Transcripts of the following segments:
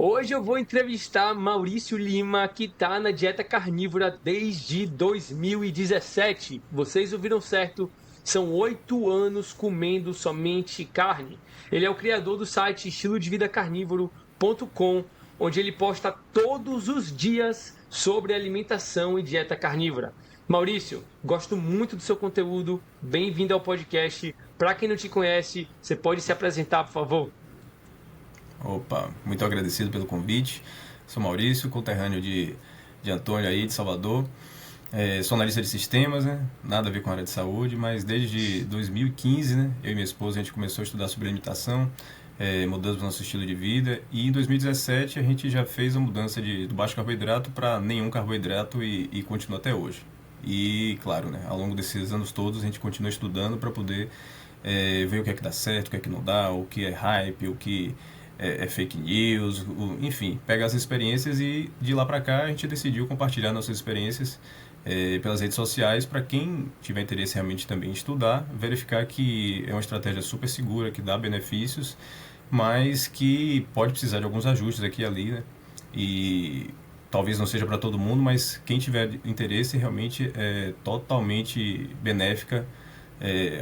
Hoje eu vou entrevistar Maurício Lima, que está na dieta carnívora desde 2017. Vocês ouviram certo? São 8 anos comendo somente carne. Ele é o criador do site estilodevidacarnívoro.com, onde ele posta todos os dias sobre alimentação e dieta carnívora. Maurício, gosto muito do seu conteúdo. Bem-vindo ao podcast. Para quem não te conhece, você pode se apresentar, por favor? Opa, muito agradecido pelo convite. Sou Maurício, conterrâneo de Antônio aí, de Salvador. Sou analista de sistemas, né? Nada a ver com a área de saúde, mas desde 2015, né? Eu e minha esposa, a gente começou a estudar sobre alimentação, mudamos nosso estilo de vida e em 2017 a gente já fez a mudança do baixo carboidrato para nenhum carboidrato e continua até hoje. E, claro, né? Ao longo desses anos todos a gente continua estudando para poder ver o que é que dá certo, o que é que não dá, o que é hype, o que é fake news, enfim, pega as experiências e de lá para cá a gente decidiu compartilhar nossas experiências pelas redes sociais para quem tiver interesse realmente também em estudar, verificar que é uma estratégia super segura, que dá benefícios, mas que pode precisar de alguns ajustes aqui e ali, né? E talvez não seja para todo mundo, mas quem tiver interesse realmente é totalmente benéfica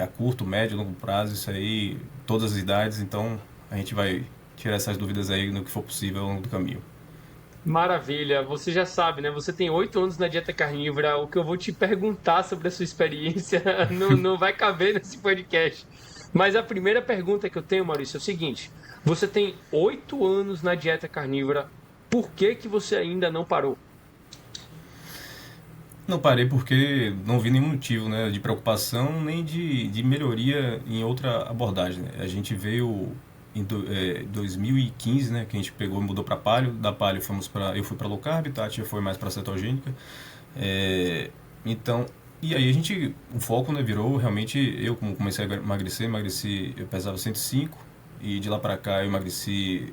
a curto, médio, longo prazo, isso aí, todas as idades, então a gente vai tirar essas dúvidas aí no que for possível ao longo do caminho. Maravilha, você já sabe, né? Você tem 8 anos na dieta carnívora. O que eu vou te perguntar sobre a sua experiência não vai caber nesse podcast. Mas a primeira pergunta que eu tenho, Maurício, é o seguinte: você tem 8 anos na dieta carnívora, por que que você ainda não parou? Não parei porque não vi nenhum motivo, né, de preocupação nem de melhoria em outra abordagem, né? A gente veio em 2015, né, que a gente pegou e mudou para paleo. Da paleo eu fui para low carb, Tati foi mais para cetogênica. É, então, e aí o foco, né, virou realmente, eu como comecei a emagreci, eu pesava 105 e de lá para cá eu emagreci,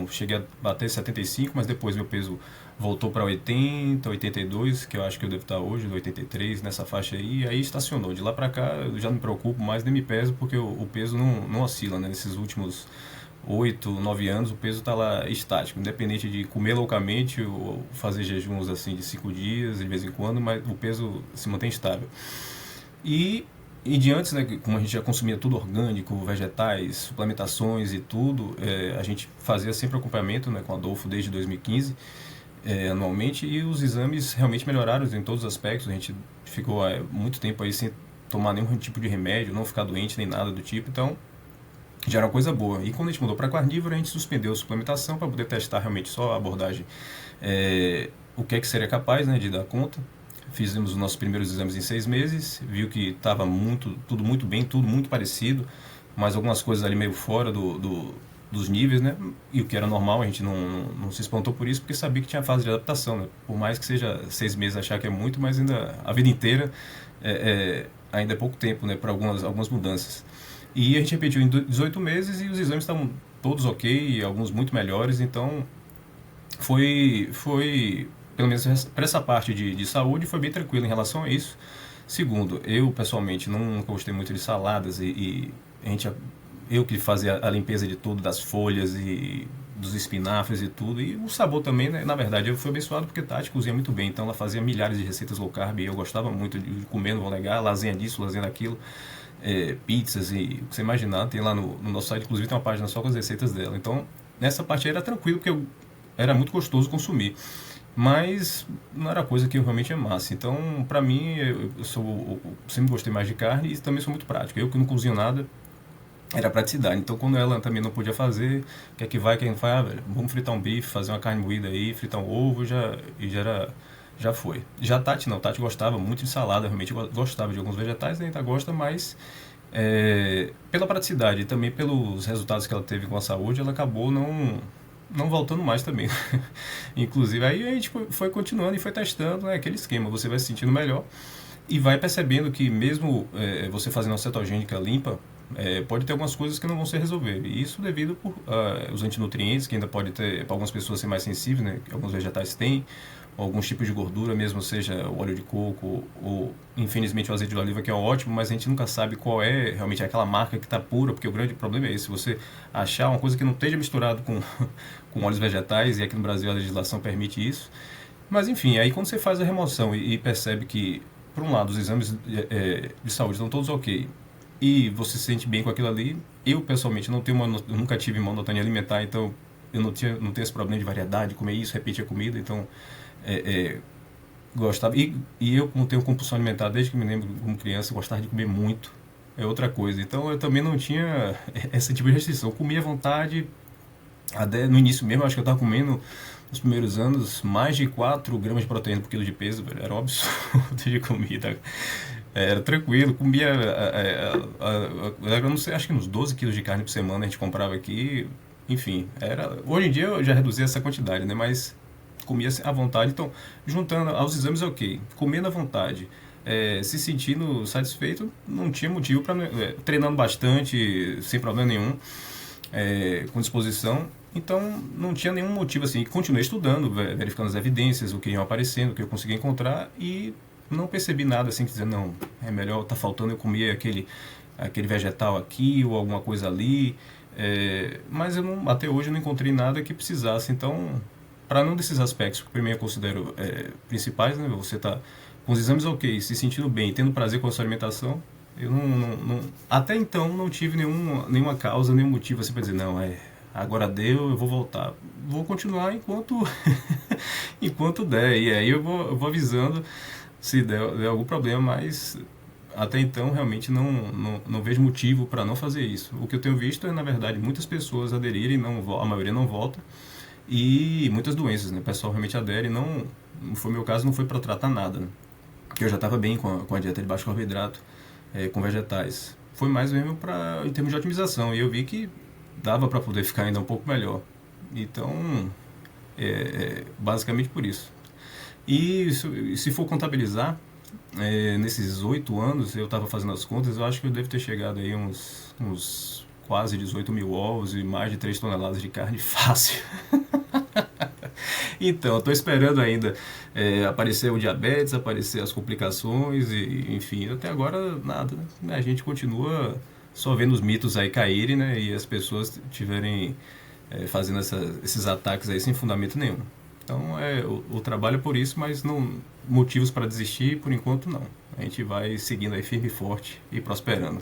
cheguei a bater 75, mas depois meu peso voltou para 80, 82, que eu acho que eu devo estar hoje, 83, nessa faixa aí, e aí estacionou. De lá para cá eu já não me preocupo mais, nem me peso, porque o peso não oscila, né? Nesses últimos 8, 9 anos o peso está lá estático, independente de comer loucamente ou fazer jejuns assim de 5 dias de vez em quando, mas o peso se mantém estável. E, e de antes, né, como a gente já consumia tudo orgânico, vegetais, suplementações e tudo, a gente fazia sempre acompanhamento, né, com Adolfo desde 2015, anualmente, e os exames realmente melhoraram em todos os aspectos. A gente ficou muito tempo aí sem tomar nenhum tipo de remédio, não ficar doente nem nada do tipo, então já era uma coisa boa. E quando a gente mudou para carnívoro, a gente suspendeu a suplementação para poder testar realmente só a abordagem, o que é que seria capaz, né, de dar conta. Fizemos os nossos primeiros exames em 6 meses, viu que estava tudo muito bem, tudo muito parecido, mas algumas coisas ali meio fora dos níveis, né? E o que era normal, a gente não se espantou por isso, porque sabia que tinha fase de adaptação, né? Por mais que seja 6 meses achar que é muito, mas ainda a vida inteira ainda é pouco tempo, né? Para algumas mudanças. E a gente repetiu em 18 meses e os exames estavam todos ok, alguns muito melhores, então foi pelo menos para essa parte de saúde, foi bem tranquilo em relação a isso. Segundo, eu pessoalmente nunca gostei muito de saladas e a gente, eu que fazia a limpeza de tudo, das folhas e dos espinafres e tudo, e o sabor também, né? Na verdade, eu fui abençoado porque Tati cozinha muito bem, então ela fazia milhares de receitas low carb e eu gostava muito de comer, não vou negar, lasanha disso, lasanha daquilo, pizzas e o que você imaginar, tem lá no nosso site, inclusive tem uma página só com as receitas dela. Então, nessa parte aí era tranquilo, porque era muito gostoso consumir. Mas não era coisa que eu realmente amasse. Então, pra mim, eu sempre gostei mais de carne e também sou muito prático. Eu que não cozinho nada, era praticidade. Então, quando ela também não podia fazer, o que é que vai, o que é que não faz? Ah, velho, vamos fritar um bife, fazer uma carne moída aí, fritar um ovo, já foi. Já Tati não, Tati gostava muito de salada, realmente gostava de alguns vegetais, ainda gosta, mas pela praticidade e também pelos resultados que ela teve com a saúde, ela acabou não voltando mais também. Inclusive, aí a gente foi continuando e foi testando, né, aquele esquema, você vai se sentindo melhor e vai percebendo que mesmo você fazendo uma cetogênica limpa, pode ter algumas coisas que não vão se resolver. E isso devido por os antinutrientes, que ainda pode ter, para algumas pessoas ser mais sensíveis, né, que alguns vegetais têm, alguns tipos de gordura, mesmo seja o óleo de coco ou, infelizmente, o azeite de oliva, que é ótimo, mas a gente nunca sabe qual é realmente aquela marca que está pura, porque o grande problema é esse, você achar uma coisa que não esteja misturado com, com óleos vegetais, e aqui no Brasil a legislação permite isso. Mas, enfim, aí quando você faz a remoção e percebe que, por um lado, os exames de saúde estão todos ok, e você se sente bem com aquilo ali, eu, pessoalmente, não tenho eu nunca tive monotonia alimentar, então eu não tenho esse problema de variedade, comer isso, repetir a comida, então é, é, gostava. E eu, como tenho compulsão alimentar desde que me lembro como criança, gostava de comer muito. É outra coisa. Então eu também não tinha esse tipo de restrição. Eu comia à vontade, até no início mesmo, acho que eu estava comendo nos primeiros anos mais de 4 gramas de proteína por quilo de peso, velho. Era um absurdo de comida. Era tranquilo, comia, eu não sei, acho que uns 12 quilos de carne por semana a gente comprava aqui. Enfim, hoje em dia eu já reduzi essa quantidade, né? Mas comia à vontade. Então, juntando aos exames, ok. Comendo à vontade, se sentindo satisfeito, não tinha motivo para treinando bastante, sem problema nenhum, com disposição. Então, não tinha nenhum motivo assim. Continuei estudando, verificando as evidências, o que iam aparecendo, o que eu conseguia encontrar e não percebi nada assim, dizendo, não, é melhor, tá faltando eu comer aquele vegetal aqui ou alguma coisa ali. Mas eu não, até hoje eu não encontrei nada que precisasse. Então, para não desses aspectos que primeiro eu considero principais, né, você tá com os exames ok, se sentindo bem, tendo prazer com a sua alimentação, eu até então não tive nenhuma causa, nenhum motivo assim para dizer, não, agora deu, eu vou voltar. Vou continuar enquanto enquanto der. E aí eu vou avisando se der algum problema, mas até então realmente não vejo motivo para não fazer isso. O que eu tenho visto é, na verdade, muitas pessoas aderirem, a maioria não volta, e muitas doenças, né? O pessoal realmente adere, não foi meu caso, não foi para tratar nada, né? Porque eu já estava bem com a dieta de baixo carboidrato, com vegetais. Foi mais mesmo em termos de otimização, e eu vi que dava para poder ficar ainda um pouco melhor. Então, basicamente por isso. E se for contabilizar, nesses 8 anos, eu estava fazendo as contas, eu acho que eu devo ter chegado aí uns quase 18 mil ovos e mais de 3 toneladas de carne fácil. Então, estou esperando ainda aparecer o diabetes, aparecer as complicações, e enfim, até agora nada, né? A gente continua só vendo os mitos aí caírem, né? E as pessoas tiverem fazendo esses ataques aí sem fundamento nenhum. Então, o trabalho é por isso, mas não motivos para desistir, por enquanto, não. A gente vai seguindo aí firme e forte e prosperando.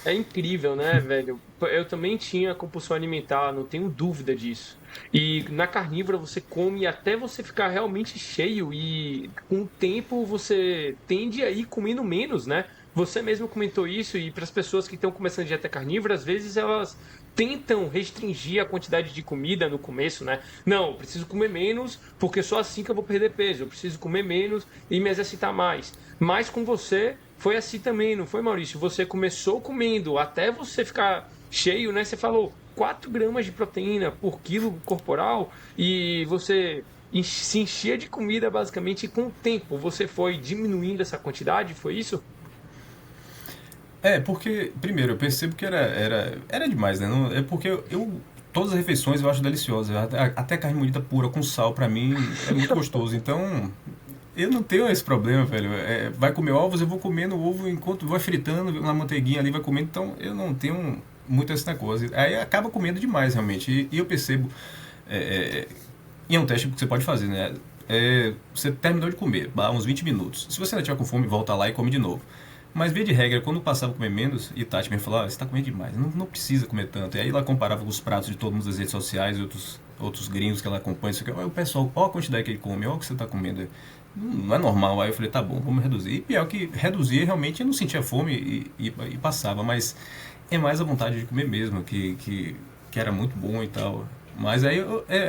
É incrível, né, velho? Eu também tinha compulsão alimentar, não tenho dúvida disso. E na carnívora você come até você ficar realmente cheio e com o tempo você tende a ir comendo menos, né? Você mesmo comentou isso e para as pessoas que estão começando dieta carnívora, às vezes elas tentam restringir a quantidade de comida no começo, né? Não, eu preciso comer menos porque só assim que eu vou perder peso. Eu preciso comer menos e me exercitar mais. Mas com você foi assim também, não foi, Maurício? Você começou comendo até você ficar cheio, né? Você falou 4 gramas de proteína por quilo corporal e você se enchia de comida basicamente e com o tempo você foi diminuindo essa quantidade, foi isso? Porque, primeiro, eu percebo que era demais, né? Não, é porque todas as refeições eu acho deliciosas. Até carne moída pura com sal, pra mim, é muito gostoso. Então, eu não tenho esse problema, velho. Vai comer ovos, eu vou comendo o ovo enquanto vai fritando na manteiguinha ali, vai comendo. Então, eu não tenho muito esse negócio. Aí acaba comendo demais, realmente. E eu percebo, e é um teste que você pode fazer, né? Você terminou de comer, uns 20 minutos. Se você ainda tiver com fome, volta lá e come de novo. Mas, via de regra, quando eu passava a comer menos, e Tati me falava, você tá comendo demais, não precisa comer tanto. E aí ela comparava com os pratos de todo mundo das redes sociais e outros gringos que ela acompanha. Isso aqui, olha o pessoal, olha a quantidade que ele come, olha o que você tá comendo. Não é normal. Aí eu falei, tá bom, vamos reduzir. E pior que reduzir, realmente eu não sentia fome e passava, mas é mais a vontade de comer mesmo, que era muito bom e tal. Mas aí,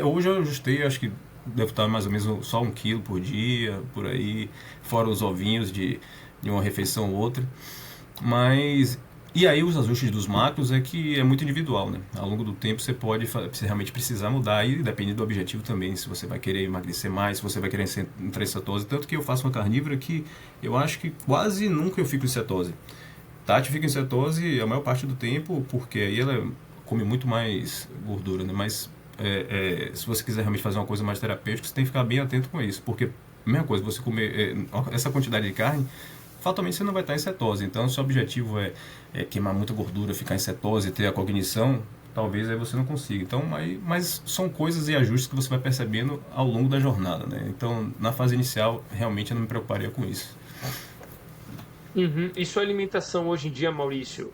hoje eu ajustei, acho que devo estar mais ou menos só 1 quilo por dia, por aí, fora os ovinhos de uma refeição ou outra. Mas, e aí os ajustes dos macros é que é muito individual, né? Ao longo do tempo você pode realmente precisar mudar e depende do objetivo também, se você vai querer emagrecer mais, se você vai querer entrar em cetose. Tanto que eu faço uma carnívora que eu acho que quase nunca eu fico em cetose. Tati fica em cetose a maior parte do tempo, porque aí ela come muito mais gordura, né? Mas se você quiser realmente fazer uma coisa mais terapêutica, você tem que ficar bem atento com isso, porque a mesma coisa, você comer essa quantidade de carne, fatalmente você não vai estar em cetose. Então, se o objetivo é queimar muita gordura, ficar em cetose, ter a cognição, talvez aí você não consiga. Então, mas são coisas e ajustes que você vai percebendo ao longo da jornada, né? Então, na fase inicial, realmente eu não me preocuparia com isso. Uhum. E sua alimentação hoje em dia, Maurício?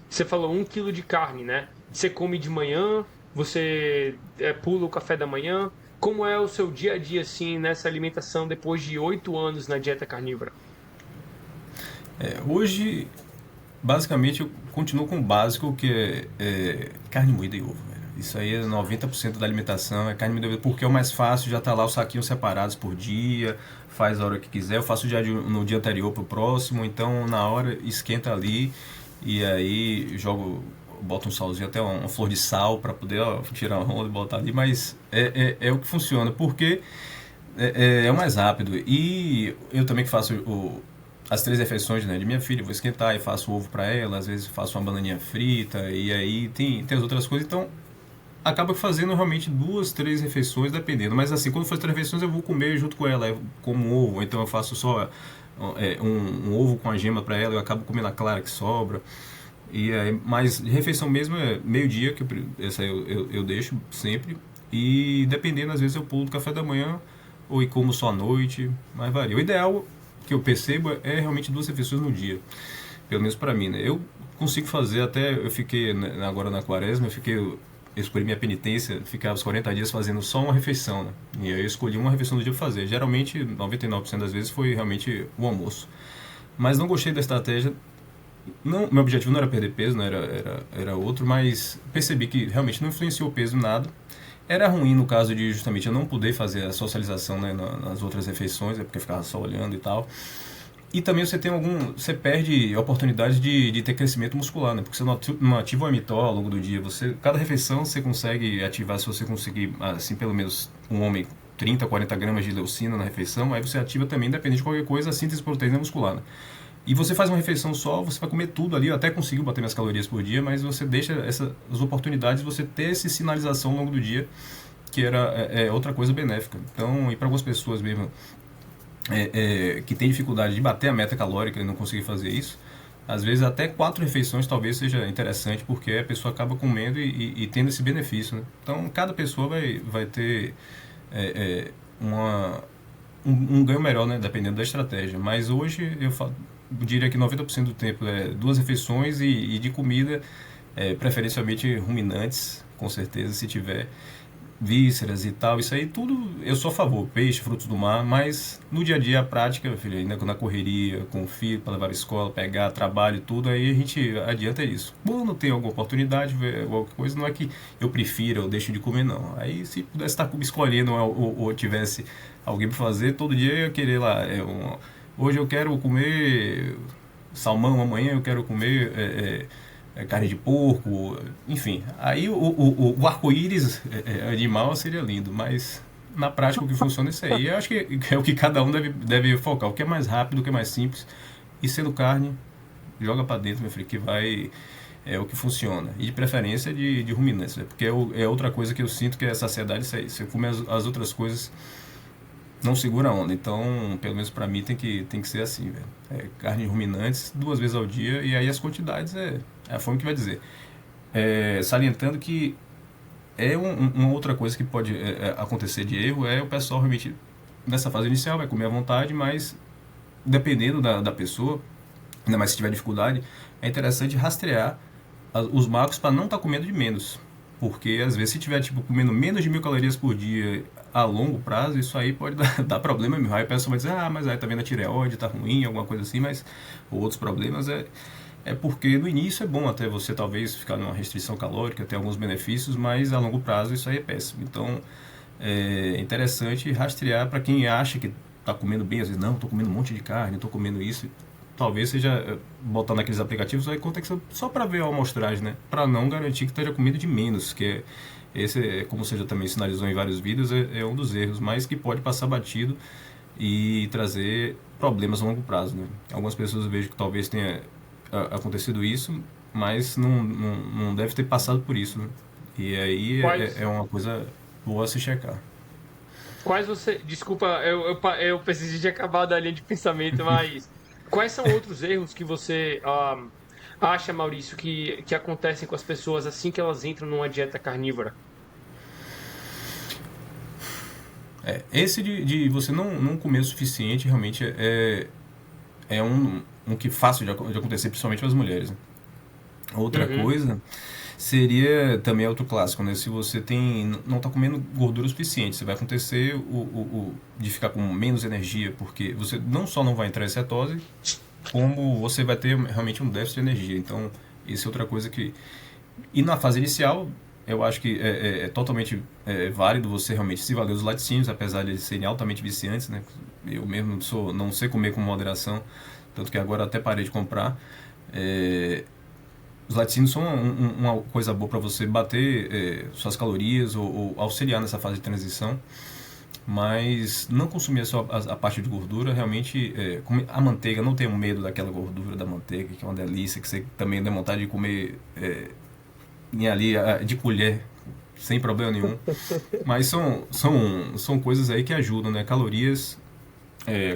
Você falou 1 quilo de carne, né? Você come de manhã, você pula o café da manhã. Como é o seu dia a dia, assim, nessa alimentação depois de 8 anos na dieta carnívora? Hoje, basicamente, eu continuo com o básico, que é carne moída e ovo, velho. Isso aí é 90% da alimentação, é carne moída e ovo, porque é o mais fácil, já tá lá os saquinhos separados por dia, faz a hora que quiser. Eu faço no dia anterior pro próximo, então na hora esquenta ali e aí boto um salzinho, até uma flor de sal para poder tirar uma onda e botar ali, mas é o que funciona, porque é o mais rápido. E eu também que faço as 3 refeições, né, de minha filha, vou esquentar e faço ovo para ela, às vezes faço uma bananinha frita, e aí tem as outras coisas, então acaba fazendo realmente 2, 3 refeições, dependendo. Mas assim, quando for 3 refeições, eu vou comer junto com ela, eu como um ovo, então eu faço só um ovo com a gema para ela, eu acabo comendo a clara que sobra. Mas refeição mesmo é meio-dia, essa eu deixo sempre. E dependendo, às vezes eu pulo do café da manhã ou como só à noite, mas varia. O ideal que eu percebo é realmente 2 refeições no dia, pelo menos para mim, né? Eu consigo fazer até, eu fiquei agora na quaresma, eu escolhi minha penitência, ficava os 40 dias fazendo só uma refeição, né? E aí eu escolhi uma refeição do dia para fazer. Geralmente, 99% das vezes foi realmente o almoço. Mas não gostei da estratégia. Não, meu objetivo não era perder peso, não era outro, mas percebi que realmente não influenciou o peso em nada. Era ruim no caso de justamente eu não poder fazer a socialização, né, nas outras refeições, porque eu ficava só olhando e tal. E também você perde a oportunidade de ter crescimento muscular, né? Porque você não ativa o mTOR ao longo do dia. Cada refeição você consegue ativar, se você conseguir, assim, pelo menos um homem, 30, 40 gramas de leucina na refeição, aí você ativa também, independente de qualquer coisa, a síntese de proteína muscular, né? E você faz uma refeição só, você vai comer tudo ali, eu até consigo bater minhas calorias por dia, mas você deixa as oportunidades de você ter essa sinalização ao longo do dia, que é outra coisa benéfica. Então, e para algumas pessoas mesmo que tem dificuldade de bater a meta calórica e não conseguir fazer isso, às vezes até 4 refeições talvez seja interessante, porque a pessoa acaba comendo e tendo esse benefício, né? Então, cada pessoa vai ter um ganho melhor, né? Dependendo da estratégia. Mas hoje eu diria que 90% do tempo é 2 refeições e de comida, preferencialmente ruminantes, com certeza, se tiver vísceras e tal, isso aí tudo eu sou a favor, peixe, frutos do mar, mas no dia a dia, a prática, filho, ainda na correria, com o filho para levar à escola, pegar, trabalho e tudo, aí a gente adianta isso. Quando tem alguma oportunidade, alguma coisa, não é que eu prefira ou deixo de comer, não. Aí se pudesse estar escolhendo ou tivesse alguém para fazer, todo dia eu ia querer lá, hoje eu quero comer salmão, amanhã eu quero comer carne de porco, enfim. Aí o arco-íris animal seria lindo, mas na prática o que funciona é isso aí. Eu acho que é o que cada um deve focar, o que é mais rápido, o que é mais simples. E sendo carne, joga pra dentro, meu filho, que vai. É o que funciona. E de preferência de ruminantes, né? Porque é outra coisa que eu sinto que é a saciedade, isso aí. Você come as outras coisas, não segura a onda. Então, pelo menos pra mim, tem que ser assim, velho. Carne de ruminantes 2 vezes ao dia, e aí as quantidades é a fome que vai dizer. Salientando que uma outra coisa que pode acontecer de erro o pessoal realmente, nessa fase inicial, vai comer à vontade, mas dependendo da pessoa, ainda mais se tiver dificuldade, é interessante rastrear os marcos para não estar comendo de menos. Porque às vezes se tiver comendo menos de 1.000 calorias por dia a longo prazo, isso aí pode dar problema mesmo. Aí a pessoa vai dizer, mas aí tá vendo a tireoide, tá ruim, alguma coisa assim, mas outros problemas porque no início é bom até você talvez ficar numa restrição calórica, ter alguns benefícios, mas a longo prazo isso aí é péssimo. Então é interessante rastrear para quem acha que está comendo bem, às vezes não, estou comendo um monte de carne, estou comendo isso. Talvez seja botar naqueles aplicativos aí contexto só para ver a amostragem, né? Para não garantir que esteja comendo de menos, que esse, como você já também sinalizou em vários vídeos, é um dos erros, mas que pode passar batido e trazer problemas a longo prazo, né? Algumas pessoas eu vejo que talvez tenha acontecido isso, mas não deve ter passado por isso, né? E aí Quais, é uma coisa boa a se checar. quais você. Desculpa, eu preciso de acabar da linha de pensamento, mas quais são outros erros que você acha, Maurício, que acontecem com as pessoas assim que elas entram numa dieta carnívora? Esse de você não comer o suficiente realmente é um que fácil de acontecer, principalmente para as mulheres, né? Outra Uhum. coisa seria também outro clássico, né? Se você não está comendo gordura o suficiente, você vai acontecer de ficar com menos energia, porque você não só não vai entrar em cetose, como você vai ter realmente um déficit de energia. Então, isso é outra coisa que. E na fase inicial, eu acho que é totalmente válido você realmente se valer dos laticínios, apesar de eles serem altamente viciantes, né? Eu mesmo não sei comer com moderação, tanto que agora até parei de comprar. É, os laticínios são uma coisa boa para você bater suas calorias ou auxiliar nessa fase de transição, mas não consumir só a parte de gordura, realmente a manteiga, não tenha medo daquela gordura da manteiga, que é uma delícia, que você também dá vontade de comer ali de colher, sem problema nenhum. Mas são coisas aí que ajudam, né? Calorias,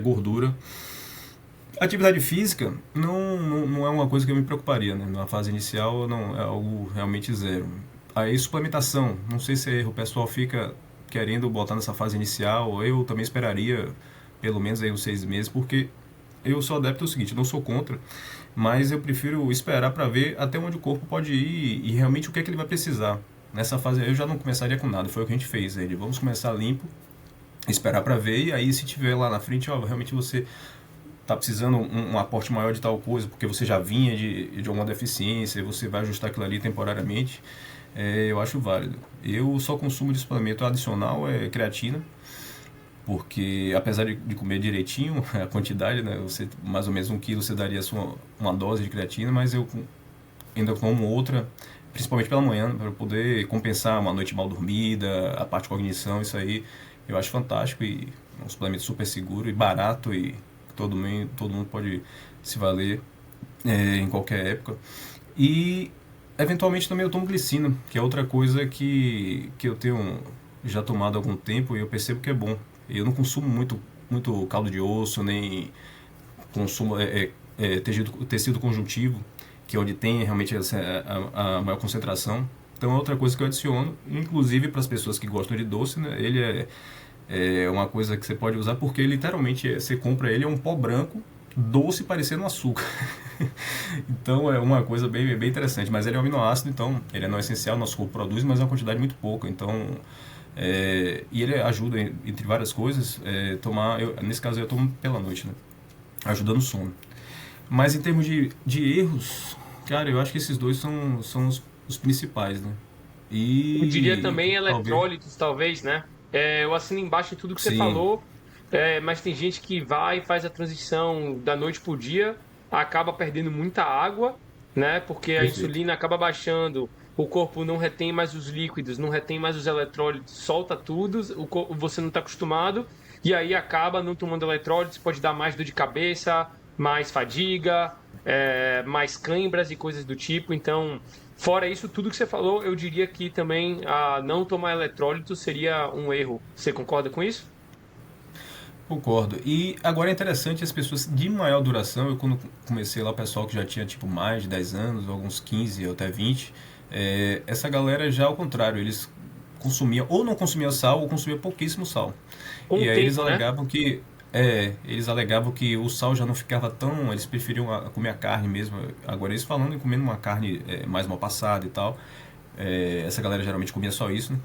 gordura. Atividade física não é uma coisa que eu me preocuparia, né? Na fase inicial não é algo realmente zero. Aí suplementação, não sei se é erro, o pessoal fica querendo botar nessa fase inicial, eu também esperaria pelo menos aí uns 6 meses, porque eu sou adepto do seguinte, não sou contra, mas eu prefiro esperar para ver até onde o corpo pode ir e realmente o que é que ele vai precisar. Nessa fase eu já não começaria com nada, foi o que a gente fez, ele vamos começar limpo, esperar para ver e aí se tiver lá na frente, ó, realmente você tá precisando um aporte maior de tal coisa, porque você já vinha de alguma deficiência, e você vai ajustar aquilo ali temporariamente, eu acho válido. Eu só consumo de suplemento adicional creatina, porque apesar de comer direitinho a quantidade, né, você, mais ou menos 1 quilo você daria uma dose de creatina, mas eu ainda como outra, principalmente pela manhã, para poder compensar uma noite mal dormida, a parte de cognição, isso aí eu acho fantástico e é um suplemento super seguro e barato e todo mundo pode se valer em qualquer época. E eventualmente também eu tomo glicina, que é outra coisa que eu tenho já tomado há algum tempo e eu percebo que é bom. Eu não consumo muito caldo de osso, nem consumo tecido conjuntivo, que é onde tem realmente a maior concentração. Então é outra coisa que eu adiciono, inclusive para as pessoas que gostam de doce, né? Ele é uma coisa que você pode usar porque literalmente você compra ele, é um pó branco, doce parecendo açúcar. Então é uma coisa bem interessante. Mas ele é um aminoácido, então ele não é essencial, nosso corpo produz, mas é uma quantidade muito pouca. Então, e ele ajuda, entre várias coisas, nesse caso eu tomo pela noite, né? Ajuda no sono. Mas em termos de erros, cara, eu acho que esses dois são os principais, né? Eu diria E também talvez. eletrólitos, talvez, né? Eu assino embaixo em tudo que você Sim, falou, mas tem gente que vai e faz a transição da noite para o dia, acaba perdendo muita água, né? Porque a perfeito. insulina acaba baixando, o corpo não retém mais os líquidos, não retém mais os eletrólitos, solta tudo, você não está acostumado, e aí acaba não tomando eletrólitos, pode dar mais dor de cabeça, mais fadiga, mais cãibras e coisas do tipo. Então, fora isso, tudo que você falou, eu diria que também não tomar eletrólito seria um erro. Você concorda com isso? Concordo. E agora é interessante as pessoas de maior duração. Eu, quando comecei lá, o pessoal que já tinha tipo mais de 10 anos, alguns 15 ou até 20, essa galera já ao contrário, eles consumiam ou não consumiam sal ou consumiam pouquíssimo sal. Com E o aí tempo, né? eles alegavam que o sal já não ficava tão, eles preferiam comer a carne mesmo. Agora eles falando em comer uma carne mais mal passada e tal. Essa galera geralmente comia só isso, né?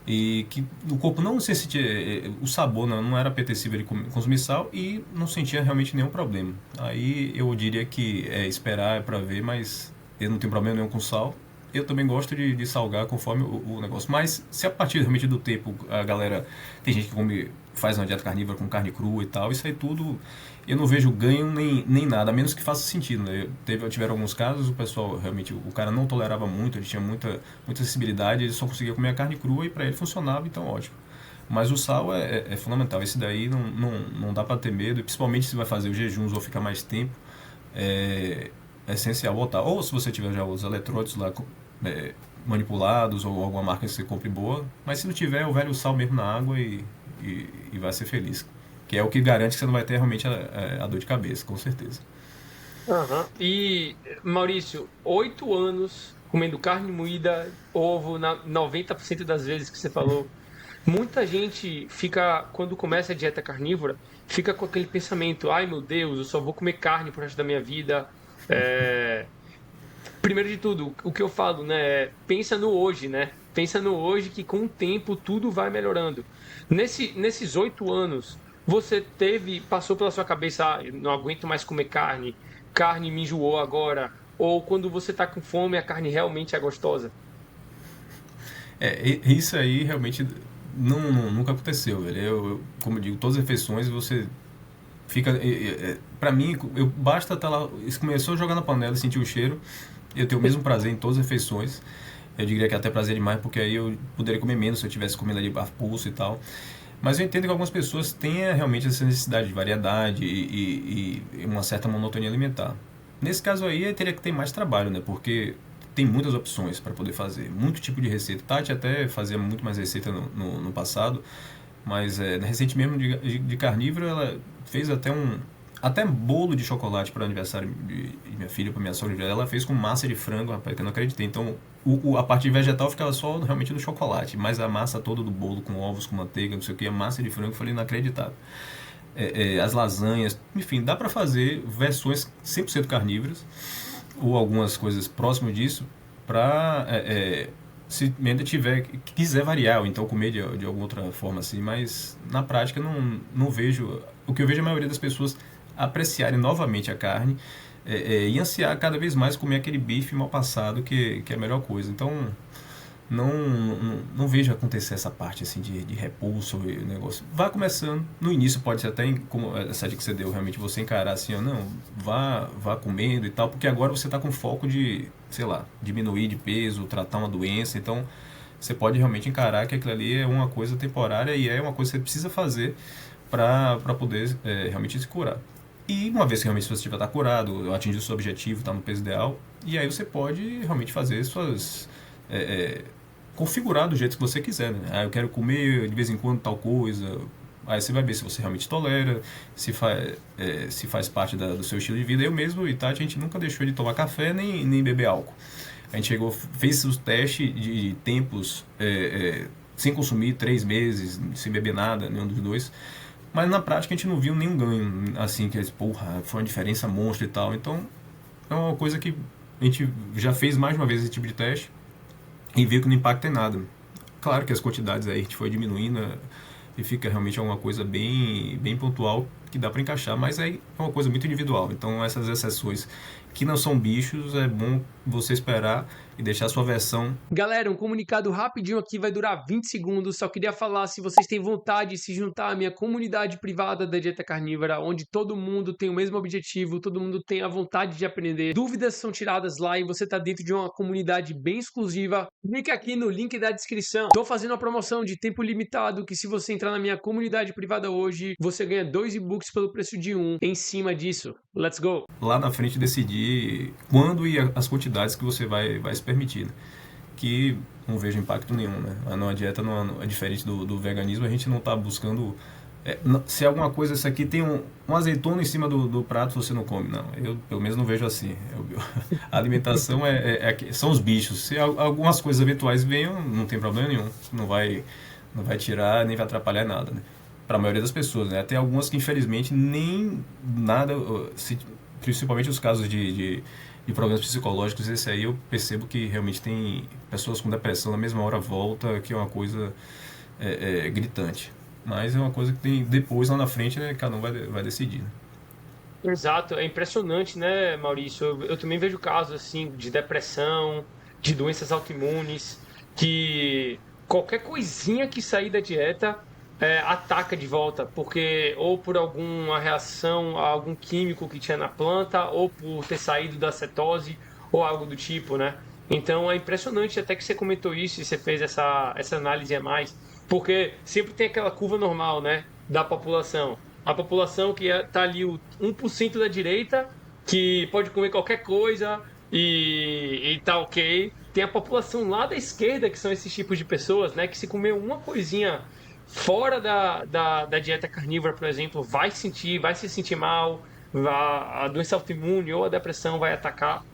E que o corpo não se sentia, o sabor não era apetecível de consumir sal e não sentia realmente nenhum problema. Aí eu diria que esperar para ver, mas eu não tenho problema nenhum com sal. Eu também gosto de salgar conforme o negócio. Mas se a partir realmente do tempo a galera. Tem gente que faz uma dieta carnívora com carne crua e tal, isso aí tudo eu não vejo ganho nem nada, a menos que faça sentido, né? Tiveram alguns casos, o pessoal realmente, o cara não tolerava muito, ele tinha muita sensibilidade, ele só conseguia comer a carne crua e para ele funcionava, então ótimo. Mas o sal é fundamental, esse daí não dá para ter medo, e principalmente se vai fazer os jejuns ou ficar mais tempo, é essencial botar. Ou se você tiver já os eletrólitos lá manipulados ou alguma marca que você compre boa. Mas se não tiver, o velho sal mesmo na água e vai ser feliz. Que é o que garante que você não vai ter realmente a dor de cabeça, com certeza. Aham. E, Maurício, 8 anos comendo carne moída, ovo, na 90% das vezes que você falou. Muita gente fica, quando começa a dieta carnívora, fica com aquele pensamento: ai meu Deus, eu só vou comer carne pro resto da minha vida. É, Primeiro de tudo, o que eu falo, né? Pensa no hoje, né? Pensa no hoje que com o tempo tudo vai melhorando. Nesses 8 anos, você passou pela sua cabeça: não aguento mais comer carne, carne me enjoou agora. Ou quando você tá com fome, a carne realmente é gostosa. Isso aí realmente nunca aconteceu, velho. Como eu digo, todas as refeições você fica. Pra mim, basta estar lá. Se começou a jogar na panela e sentir o cheiro, eu tenho o mesmo prazer em todas as refeições. Eu diria que até prazer demais, porque aí eu poderia comer menos se eu tivesse comendo ali a pulso e tal. Mas eu entendo que algumas pessoas têm realmente essa necessidade de variedade e uma certa monotonia alimentar. Nesse caso aí, eu teria que ter mais trabalho, né? Porque tem muitas opções para poder fazer, muito tipo de receita. Tati até fazia muito mais receita no passado, mas recente mesmo de carnívoro, ela fez até bolo de chocolate para o aniversário de minha filha, para minha sogra. Ela fez com massa de frango, rapaz, que eu não acreditei. Então, a parte vegetal ficava só realmente no chocolate, mas a massa toda do bolo, com ovos, com manteiga, não sei o que, a massa de frango, eu falei inacreditável. As lasanhas, enfim, dá para fazer versões 100% carnívoras, ou algumas coisas próximas disso, para se ainda quiser variar, ou então comer de alguma outra forma assim, mas na prática não vejo. O que eu vejo a maioria das pessoas apreciarem novamente a carne e ansiar cada vez mais comer aquele bife mal passado que é a melhor coisa. Então não vejo acontecer essa parte assim de repulso e negócio. Vá começando, no início pode ser até como essa dica que você deu, realmente você encarar assim, ó, não, vá comendo e tal, porque agora você está com foco de, sei lá, diminuir de peso, tratar uma doença, então você pode realmente encarar que aquilo ali é uma coisa temporária e é uma coisa que você precisa fazer para poder realmente se curar. E uma vez que realmente você estiver curado, atingir o seu objetivo, está no peso ideal, e aí você pode realmente fazer suas configurar do jeito que você quiser, né? Ah, eu quero comer de vez em quando tal coisa. Aí você vai ver se você realmente tolera, se faz parte do seu estilo de vida. Eu mesmo e Tati, a gente nunca deixou de tomar café nem beber álcool. A gente fez os testes de tempos sem consumir 3 meses, sem beber nada, nenhum dos dois. Mas na prática a gente não viu nenhum ganho, assim, que porra, foi uma diferença monstra e tal. Então é uma coisa que a gente já fez mais de uma vez esse tipo de teste e viu que não impacta em nada. Claro que as quantidades aí a gente foi diminuindo e fica realmente alguma coisa bem pontual que dá para encaixar, mas aí é uma coisa muito individual. Então essas exceções que não são bichos, é bom você esperar e deixar a sua versão. Galera, um comunicado rapidinho aqui, vai durar 20 segundos. Só queria falar, se vocês têm vontade de se juntar à minha comunidade privada da Dieta Carnívora, onde todo mundo tem o mesmo objetivo, todo mundo tem a vontade de aprender, dúvidas são tiradas lá e você tá dentro de uma comunidade bem exclusiva, clica aqui no link da descrição. Tô fazendo uma promoção de tempo limitado, que se você entrar na minha comunidade privada hoje, você ganha 2 e-books pelo preço de um. Em cima disso, let's go! Lá na frente decidir quando e as quantidades que você vai se permitir, né? Que não vejo impacto nenhum, né? A dieta não é diferente do veganismo, a gente não está buscando se alguma coisa, isso aqui tem um azeitona em cima do prato, você não come, não. Eu pelo menos não vejo assim. A alimentação são os bichos. Se algumas coisas eventuais venham, não tem problema nenhum, não vai tirar nem vai atrapalhar nada, né? Para a maioria das pessoas, né? Tem algumas que infelizmente nem nada, principalmente os casos de problemas psicológicos, esse aí eu percebo que realmente tem pessoas com depressão na mesma hora volta, que é uma coisa gritante. Mas é uma coisa que tem depois, lá na frente, né, cada um vai decidir, né? Exato, é impressionante, né, Maurício? Eu também vejo casos assim de depressão, de doenças autoimunes, que qualquer coisinha que sair da dieta ataca de volta, porque ou por alguma reação a algum químico que tinha na planta, ou por ter saído da cetose, ou algo do tipo, né? Então é impressionante, até que você comentou isso e você fez essa análise a mais, porque sempre tem aquela curva normal, né, da população. A população que tá ali, o 1% da direita, que pode comer qualquer coisa e tá ok. tem a população lá da esquerda, que são esses tipos de pessoas, né? Que se comer uma coisinha fora da dieta carnívora, por exemplo, vai se sentir mal, a doença autoimune ou a depressão vai atacar.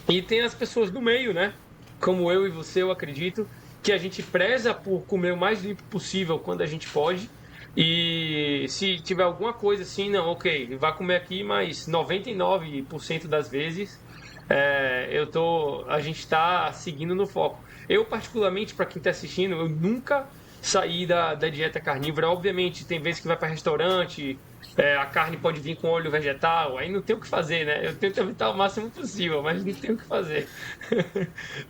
E tem as pessoas do meio, né? Como eu e você, eu acredito, que a gente preza por comer o mais limpo possível quando a gente pode. E se tiver alguma coisa assim, não, ok, vai comer aqui, mas 99% das vezes a gente está seguindo no foco. Eu, particularmente, para quem está assistindo, eu nunca saí da dieta carnívora. Obviamente, tem vezes que vai para restaurante, a carne pode vir com óleo vegetal, aí não tem o que fazer, né? Eu tento evitar o máximo possível, mas não tem o que fazer.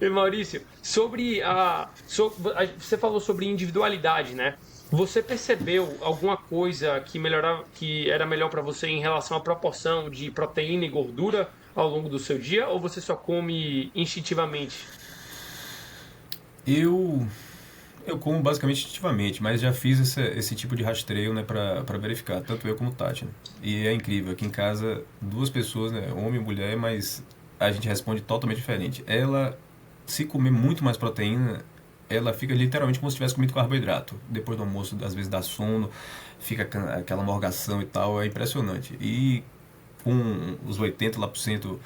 E Maurício, você falou sobre individualidade, né? Você percebeu alguma coisa que era melhor para você em relação à proporção de proteína e gordura ao longo do seu dia, ou você só come instintivamente? Eu eu como basicamente instintivamente, mas já fiz esse tipo de rastreio, né, para verificar, tanto eu como Tati, né? E é incrível, aqui em casa, duas pessoas, né, homem e mulher, mas a gente responde totalmente diferente. Ela, se comer muito mais proteína, ela fica literalmente como se tivesse comido carboidrato. Depois do almoço, às vezes dá sono, fica aquela morgação e tal, é impressionante. E com os 80 lá por cento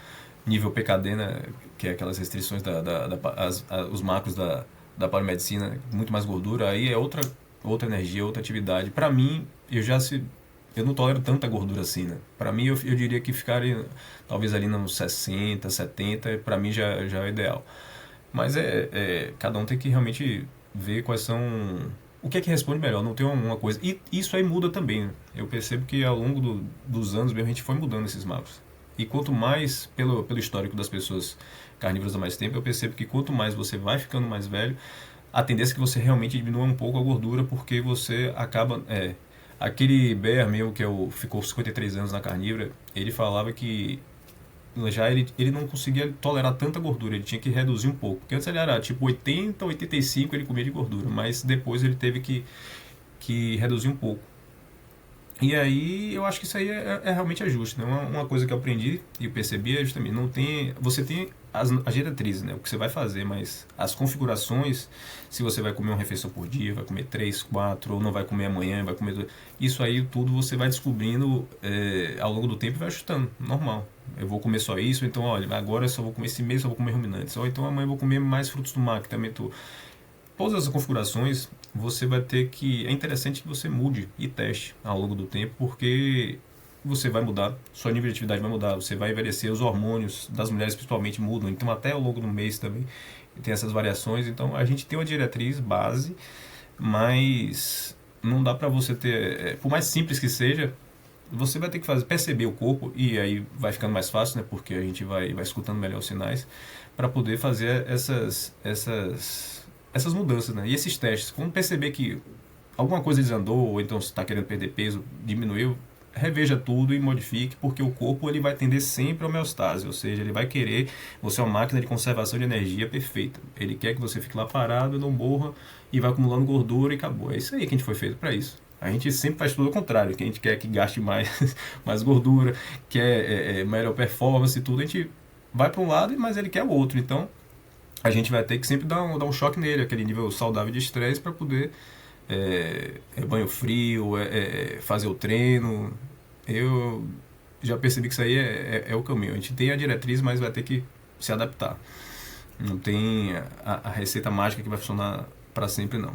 nível PKD, né, que é aquelas restrições os macros da paramedicina, muito mais gordura, aí é outra energia, outra atividade. Para mim, eu não tolero tanta gordura assim, né? Para mim, eu diria que ficaria talvez ali nos 60, 70, para mim já é ideal. Mas cada um tem que realmente ver quais são. O que é que responde melhor, não tem uma coisa. E isso aí muda também, né? Eu percebo que ao longo dos anos mesmo a gente foi mudando esses macros. E quanto mais, pelo histórico das pessoas carnívoras há mais tempo, eu percebo que quanto mais você vai ficando mais velho, a tendência é que você realmente diminua um pouco a gordura, porque você acaba. Aquele Bear mesmo, ficou 53 anos na carnívora, ele falava que já ele não conseguia tolerar tanta gordura, ele tinha que reduzir um pouco. Porque antes ele era tipo 80, 85 ele comia de gordura, mas depois ele teve que reduzir um pouco. E aí eu acho que isso aí é realmente ajuste, né? Uma coisa que eu aprendi e eu percebi é justamente, não tem, você tem as diretrizes, né? O que você vai fazer, mas as configurações, se você vai comer uma refeição por dia, vai comer 3, 4, ou não vai comer amanhã, vai comer... Isso aí tudo você vai descobrindo ao longo do tempo e vai ajustando, normal. Eu vou comer só isso, então olha, agora eu só vou comer esse mês, só vou comer ruminantes. Ou então amanhã eu vou comer mais frutos do mar, que também tô... Todas as configurações você vai ter que. É interessante que você mude e teste ao longo do tempo, porque você vai mudar, sua nível de atividade vai mudar, você vai envelhecer, os hormônios das mulheres principalmente mudam, então até ao longo do mês também tem essas variações. Então a gente tem uma diretriz base, mas não dá pra você ter. Por mais simples que seja, você vai ter que perceber o corpo, e aí vai ficando mais fácil, né? Porque a gente vai escutando melhor os sinais, para poder fazer essas mudanças, né? E esses testes, quando perceber que alguma coisa desandou, ou então se está querendo perder peso, diminuiu, reveja tudo e modifique, porque o corpo ele vai tender sempre à homeostase, ou seja, ele vai querer, você é uma máquina de conservação de energia perfeita. Ele quer que você fique lá parado, não morra, e vai acumulando gordura e acabou. É isso aí que a gente foi feito para isso. A gente sempre faz tudo ao contrário, que a gente quer que gaste mais, mais gordura, quer melhor performance e tudo, a gente vai para um lado, mas ele quer o outro. Então, a gente vai ter que sempre dar um choque nele, aquele nível saudável de estresse para poder banho frio, fazer o treino. Eu já percebi que isso aí é o caminho. A gente tem a diretriz, mas vai ter que se adaptar. Não tem a receita mágica que vai funcionar para sempre, não.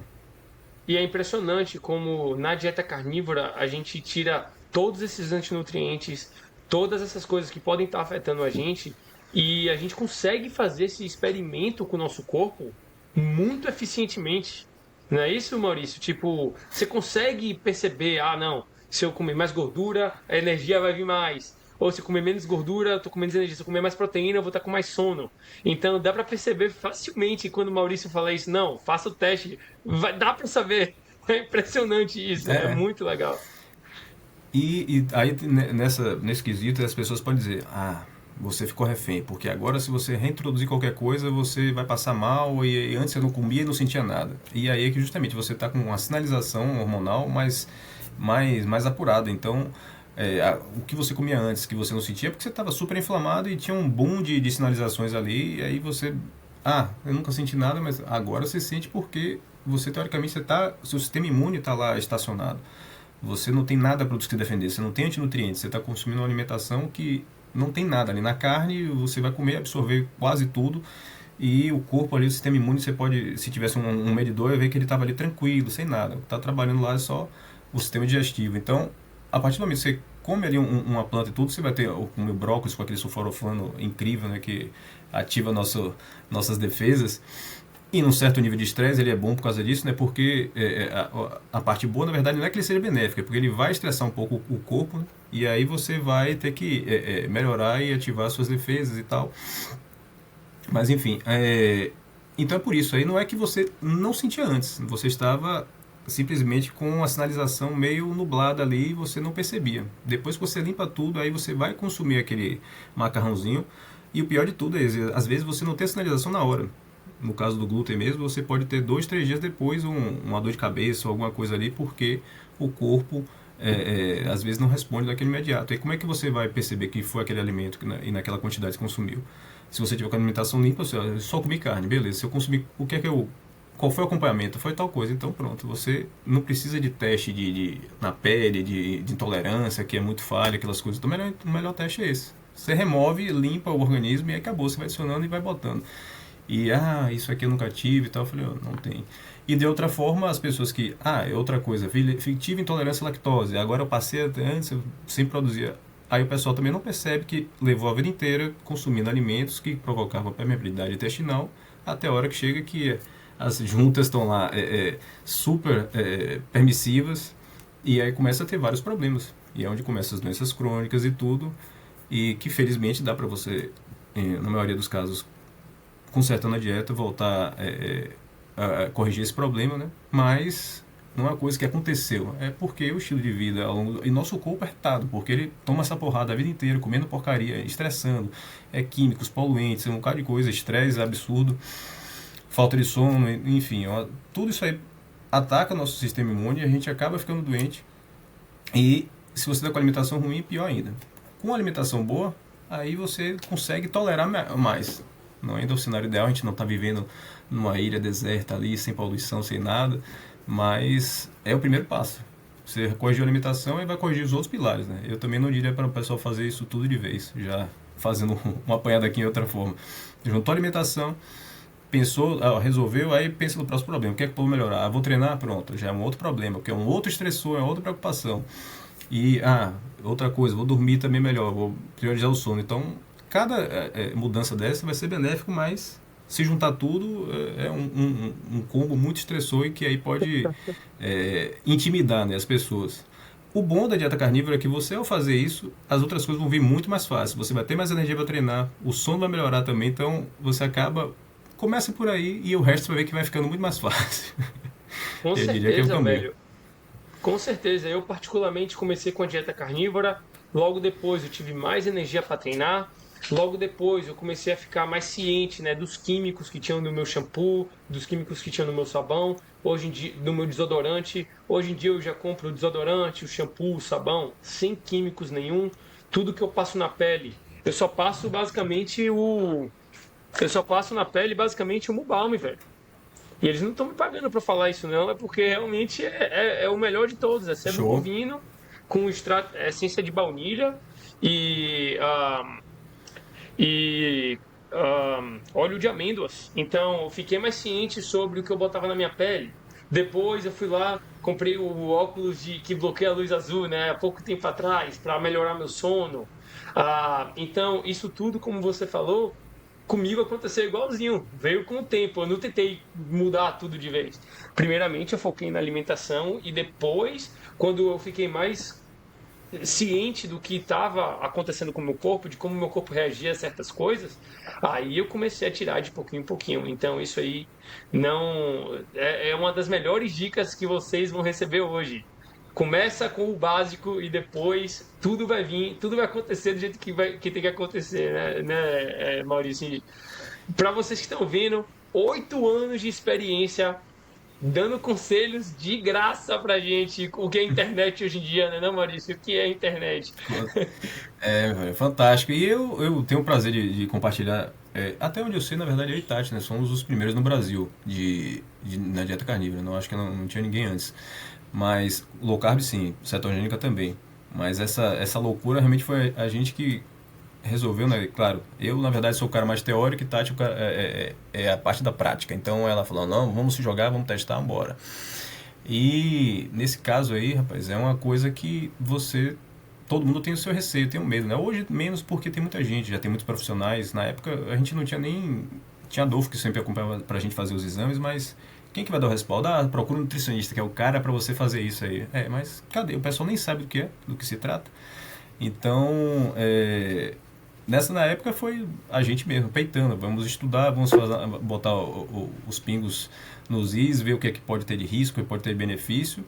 E é impressionante como na dieta carnívora a gente tira todos esses antinutrientes, todas essas coisas que podem estar afetando a gente, e a gente consegue fazer esse experimento com o nosso corpo muito eficientemente. Não é isso, Maurício? Tipo, você consegue perceber, ah, não, se eu comer mais gordura, a energia vai vir mais. Ou se eu comer menos gordura, eu tô com menos energia. Se eu comer mais proteína, eu vou estar com mais sono. Então dá para perceber facilmente quando o Maurício fala isso. Não, faça o teste. Dá para saber. É impressionante isso. É É. muito legal. E aí nesse quesito as pessoas podem dizer, você ficou refém, porque agora se você reintroduzir qualquer coisa, você vai passar mal, e antes você não comia e não sentia nada. E aí é que justamente você está com uma sinalização hormonal mais apurada. Então, o que você comia antes, que você não sentia, é porque você estava super inflamado e tinha um boom de sinalizações ali, e aí você eu nunca senti nada, mas agora você sente porque você, teoricamente, seu sistema imune está lá estacionado. Você não tem nada para se defender, você não tem antinutrientes, você está consumindo uma alimentação que não tem nada ali na carne, você vai comer, absorver quase tudo, e o corpo ali, o sistema imune, você pode, se tivesse um medidor, ver que ele estava ali tranquilo, sem nada. Está trabalhando lá é só o sistema digestivo. Então, a partir do momento que você come ali uma planta e tudo, você vai ter o brócolis com aquele sulforafano incrível, né, que ativa nossas defesas. E num certo nível de estresse ele é bom por causa disso, né? Porque a parte boa, na verdade, não é que ele seja benéfico, é porque ele vai estressar um pouco o corpo, né? E aí você vai ter que melhorar e ativar suas defesas e tal. Mas enfim, então é por isso. Aí não é que você não sentia antes, você estava simplesmente com a sinalização meio nublada ali e você não percebia. Depois que você limpa tudo, aí você vai consumir aquele macarrãozinho. E o pior de tudo é, às vezes você não tem a sinalização na hora. No caso do glúten mesmo, você pode ter 2, 3 dias depois uma dor de cabeça ou alguma coisa ali, porque o corpo às vezes não responde daquele imediato. E como é que você vai perceber que foi aquele alimento e naquela quantidade que consumiu? Se você tiver com a alimentação limpa, eu só comi carne, beleza. Se eu consumir, qual foi o acompanhamento? Foi tal coisa. Então pronto, você não precisa de teste na pele, de intolerância, que é muito falha, aquelas coisas. Então o melhor teste é esse. Você remove, limpa o organismo e aí acabou. Você vai adicionando e vai botando. E, isso aqui eu nunca tive e tal. Eu falei, não tem. E de outra forma, as pessoas que, é outra coisa, tive intolerância à lactose, agora eu passei, antes eu sempre produzia. Aí o pessoal também não percebe que levou a vida inteira consumindo alimentos que provocavam permeabilidade intestinal, até a hora que chega que as juntas estão lá super permissivas, e aí começa a ter vários problemas. E é onde começam as doenças crônicas e tudo, e que felizmente dá para você, na maioria dos casos, consertando a dieta, voltar a corrigir esse problema, né? Mas não é uma coisa que aconteceu, é porque o estilo de vida e nosso corpo é retado, porque ele toma essa porrada a vida inteira, comendo porcaria, estressando, químicos, poluentes, um bocado de coisa, estresse absurdo, falta de sono, enfim, tudo isso aí ataca nosso sistema imune e a gente acaba ficando doente. E se você está com alimentação ruim, pior ainda. Com alimentação boa, aí você consegue tolerar mais. Não ainda é o cenário ideal, a gente não está vivendo numa ilha deserta ali, sem poluição, sem nada, mas é o primeiro passo. Você corrigir a alimentação e vai corrigir os outros pilares, né? Eu também não diria para o pessoal fazer isso tudo de vez, já fazendo uma apanhada aqui em outra forma. Juntou a alimentação, pensou, resolveu, aí pensa no próximo problema. O que é que eu vou melhorar? Vou treinar? Pronto, já é um outro problema, porque é um outro estressor, é outra preocupação. E, outra coisa, vou dormir também melhor, vou priorizar o sono. Então, cada mudança dessa vai ser benéfico, mas se juntar tudo é um combo muito estressor e que aí pode intimidar, né, as pessoas. O bom da dieta carnívora é que você, ao fazer isso, as outras coisas vão vir muito mais fácil. Você vai ter mais energia para treinar, o sono vai melhorar também, então você começa por aí e o resto você vai ver que vai ficando muito mais fácil. Com Eu diria que é o certeza, caminho. velho. Com certeza. Eu particularmente comecei com a dieta carnívora, logo depois eu tive mais energia para treinar. Logo depois eu comecei a ficar mais ciente, né, dos químicos que tinham no meu shampoo, dos químicos que tinham no meu sabão, hoje em dia no meu desodorante. Hoje em dia eu já compro o desodorante, o shampoo, o sabão, sem químicos nenhum. Tudo que eu passo na pele, eu só passo basicamente o Mubalme, velho. E eles não estão me pagando para falar isso não, é porque realmente é o melhor de todos, é sebo Show. bovino com essência de baunilha e e óleo de amêndoas. Então, eu fiquei mais ciente sobre o que eu botava na minha pele. Depois, eu fui lá, comprei o óculos que bloqueia a luz azul, né? Há pouco tempo atrás, para melhorar meu sono. Então, isso tudo, como você falou, comigo aconteceu igualzinho. Veio com o tempo. Eu não tentei mudar tudo de vez. Primeiramente, eu foquei na alimentação e depois, quando eu fiquei mais ciente do que estava acontecendo com o meu corpo, de como o meu corpo reagia a certas coisas, aí eu comecei a tirar de pouquinho em pouquinho. Então isso aí não é uma das melhores dicas que vocês vão receber hoje. Começa com o básico e depois tudo vai vir, tudo vai acontecer do jeito que tem que acontecer, Maurício? Para vocês que estão vendo, 8 anos de experiência dando conselhos de graça pra gente. O que é internet hoje em dia, né, não, Maurício? O que é internet? Velho, fantástico. E eu tenho o prazer de compartilhar Até onde eu sei, na verdade, eu e Tati, né, somos os primeiros no Brasil na dieta carnívora. Não acho que não tinha ninguém antes. Mas low carb sim, cetogênica também. Mas essa loucura realmente foi a gente que resolveu, né? Claro, eu na verdade sou o cara mais teórico e Tati é a parte da prática. Então ela falou, não, vamos se jogar, vamos testar, bora. E nesse caso aí, rapaz, é uma coisa que todo mundo tem o seu receio, tem o medo, né? Hoje menos porque tem muita gente, já tem muitos profissionais. Na época a gente não tinha nem... Tinha Adolfo que sempre acompanhava pra gente fazer os exames, mas quem que vai dar o respaldo? Procura um nutricionista, que é o cara pra você fazer isso aí. Mas cadê? O pessoal nem sabe do que se trata. Então, na época foi a gente mesmo, peitando. Vamos estudar, botar os pingos nos is, ver o que é que pode ter de risco, o que pode ter de benefício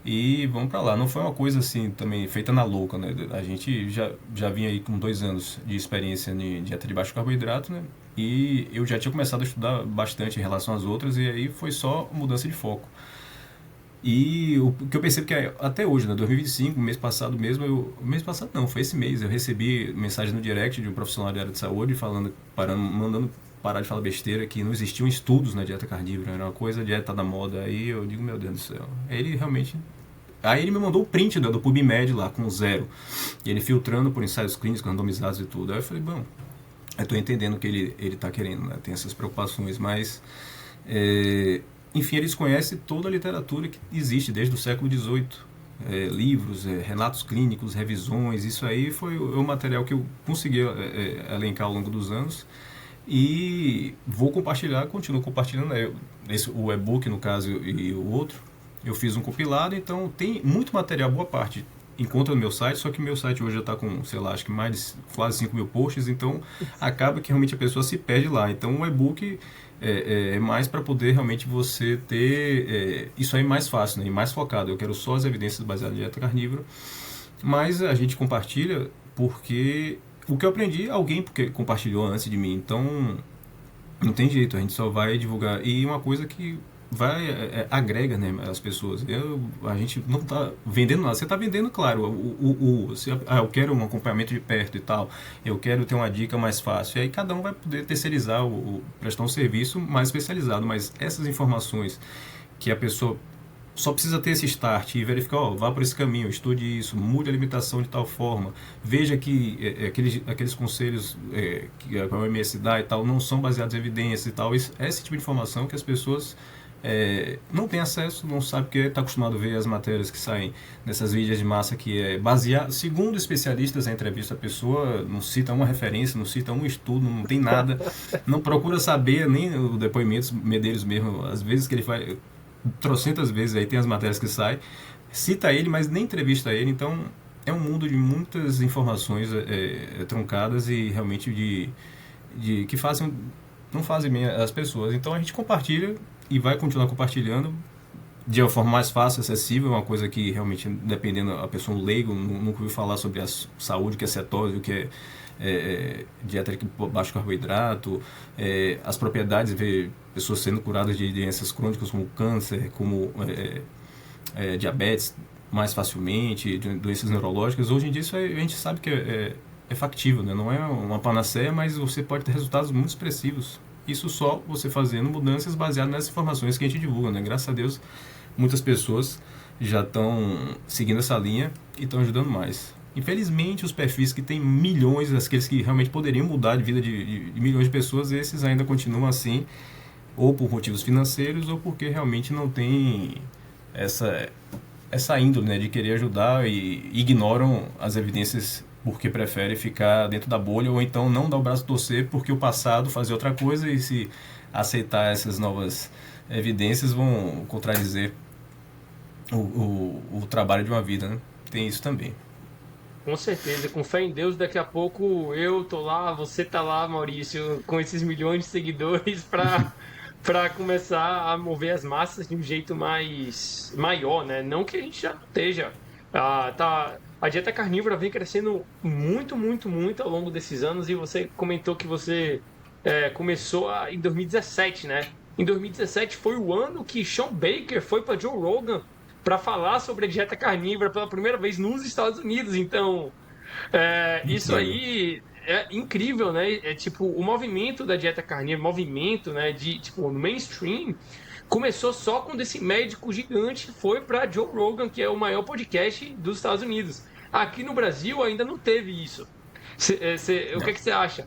e vamos pra lá. Não foi uma coisa assim também feita na louca, né? A gente já vinha aí com 2 anos de experiência em dieta de baixo carboidrato, né? E eu já tinha começado a estudar bastante em relação às outras e aí foi só mudança de foco. E o que eu percebo que até hoje, né, 2025, mês passado mesmo, mês passado não, foi esse mês, eu recebi mensagem no direct de um profissional da área de saúde mandando parar de falar besteira, que não existiam estudos na dieta carnívora, era uma coisa, a dieta da moda, aí eu digo, meu Deus do céu. Aí ele me mandou o print do PubMed lá, com 0, e ele filtrando por ensaios clínicos, randomizados e tudo. Aí eu falei, bom, eu tô entendendo o que ele tá querendo, né, tem essas preocupações, mas... enfim, eles conhecem toda a literatura que existe desde o século XVIII. Livros, relatos clínicos, revisões, isso aí foi o material que eu consegui elencar ao longo dos anos e vou compartilhar, continuo compartilhando, né? O e-book no caso e o outro, eu fiz um compilado, então tem muito material, boa parte encontra no meu site, só que meu site hoje já está com, sei lá, acho que mais de quase 5 mil posts, então acaba que realmente a pessoa se perde lá. Então o e-book é mais para poder realmente você ter isso aí mais fácil, né, e mais focado. Eu quero só as evidências baseadas em dieta carnívora, mas a gente compartilha porque o que eu aprendi, alguém porque compartilhou antes de mim, então não tem jeito, a gente só vai divulgar. E uma coisa que agrega, né, as pessoas. A gente não está vendendo nada. Você está vendendo, claro, eu quero um acompanhamento de perto e tal, eu quero ter uma dica mais fácil. E aí cada um vai poder terceirizar, prestar um serviço mais especializado. Mas essas informações que a pessoa só precisa ter esse start e verificar, vá por esse caminho, estude isso, mude a alimentação de tal forma, veja que aqueles conselhos que a OMS dá e tal não são baseados em evidências e tal. Esse tipo de informação que as pessoas não tem acesso, não sabe porque está acostumado a ver as matérias que saem nessas mídias de massa que é baseado, segundo especialistas, a entrevista a pessoa não cita uma referência, não cita um estudo, não tem nada, não procura saber nem o depoimento Medeiros mesmo, às vezes que ele faz trocentas vezes, aí tem as matérias que saem, cita ele, mas nem entrevista ele. Então é um mundo de muitas informações truncadas e realmente que não fazem bem as pessoas. Então a gente compartilha e vai continuar compartilhando de uma forma mais fácil, acessível, uma coisa que realmente, dependendo a pessoa, um leigo, nunca ouviu falar sobre a saúde, o que é cetose, o que é dieta de baixo carboidrato, as propriedades, ver pessoas sendo curadas de doenças crônicas como câncer, como diabetes mais facilmente, doenças neurológicas. Hoje em dia isso a gente sabe que é factível, né? Não é uma panaceia, mas você pode ter resultados muito expressivos. Isso só você fazendo mudanças baseadas nessas informações que a gente divulga, né? Graças a Deus, muitas pessoas já estão seguindo essa linha e estão ajudando mais. Infelizmente, os perfis que têm milhões, aqueles que realmente poderiam mudar de vida de milhões de pessoas, esses ainda continuam assim, ou por motivos financeiros, ou porque realmente não tem essa índole, né, de querer ajudar e ignoram as evidências porque preferem ficar dentro da bolha, ou então não dar o braço a torcer porque o passado fazia outra coisa e se aceitar essas novas evidências vão contradizer o trabalho de uma vida, né? Tem isso também. Com certeza, com fé em Deus, daqui a pouco eu tô lá, você tá lá, Maurício, com esses milhões de seguidores para começar a mover as massas de um jeito mais maior, né? Não que a gente já não esteja. A dieta carnívora vem crescendo muito, muito, muito ao longo desses anos e você comentou que você começou em 2017, né? Em 2017 foi o ano que Sean Baker foi para Joe Rogan para falar sobre a dieta carnívora pela primeira vez nos Estados Unidos. Então, isso aí é incrível, né? É tipo, o movimento da dieta carnívora, movimento, né, de tipo, no mainstream, começou só quando esse médico gigante foi para Joe Rogan, que é o maior podcast dos Estados Unidos. Aqui no Brasil ainda não teve isso. O que é Não. que você acha?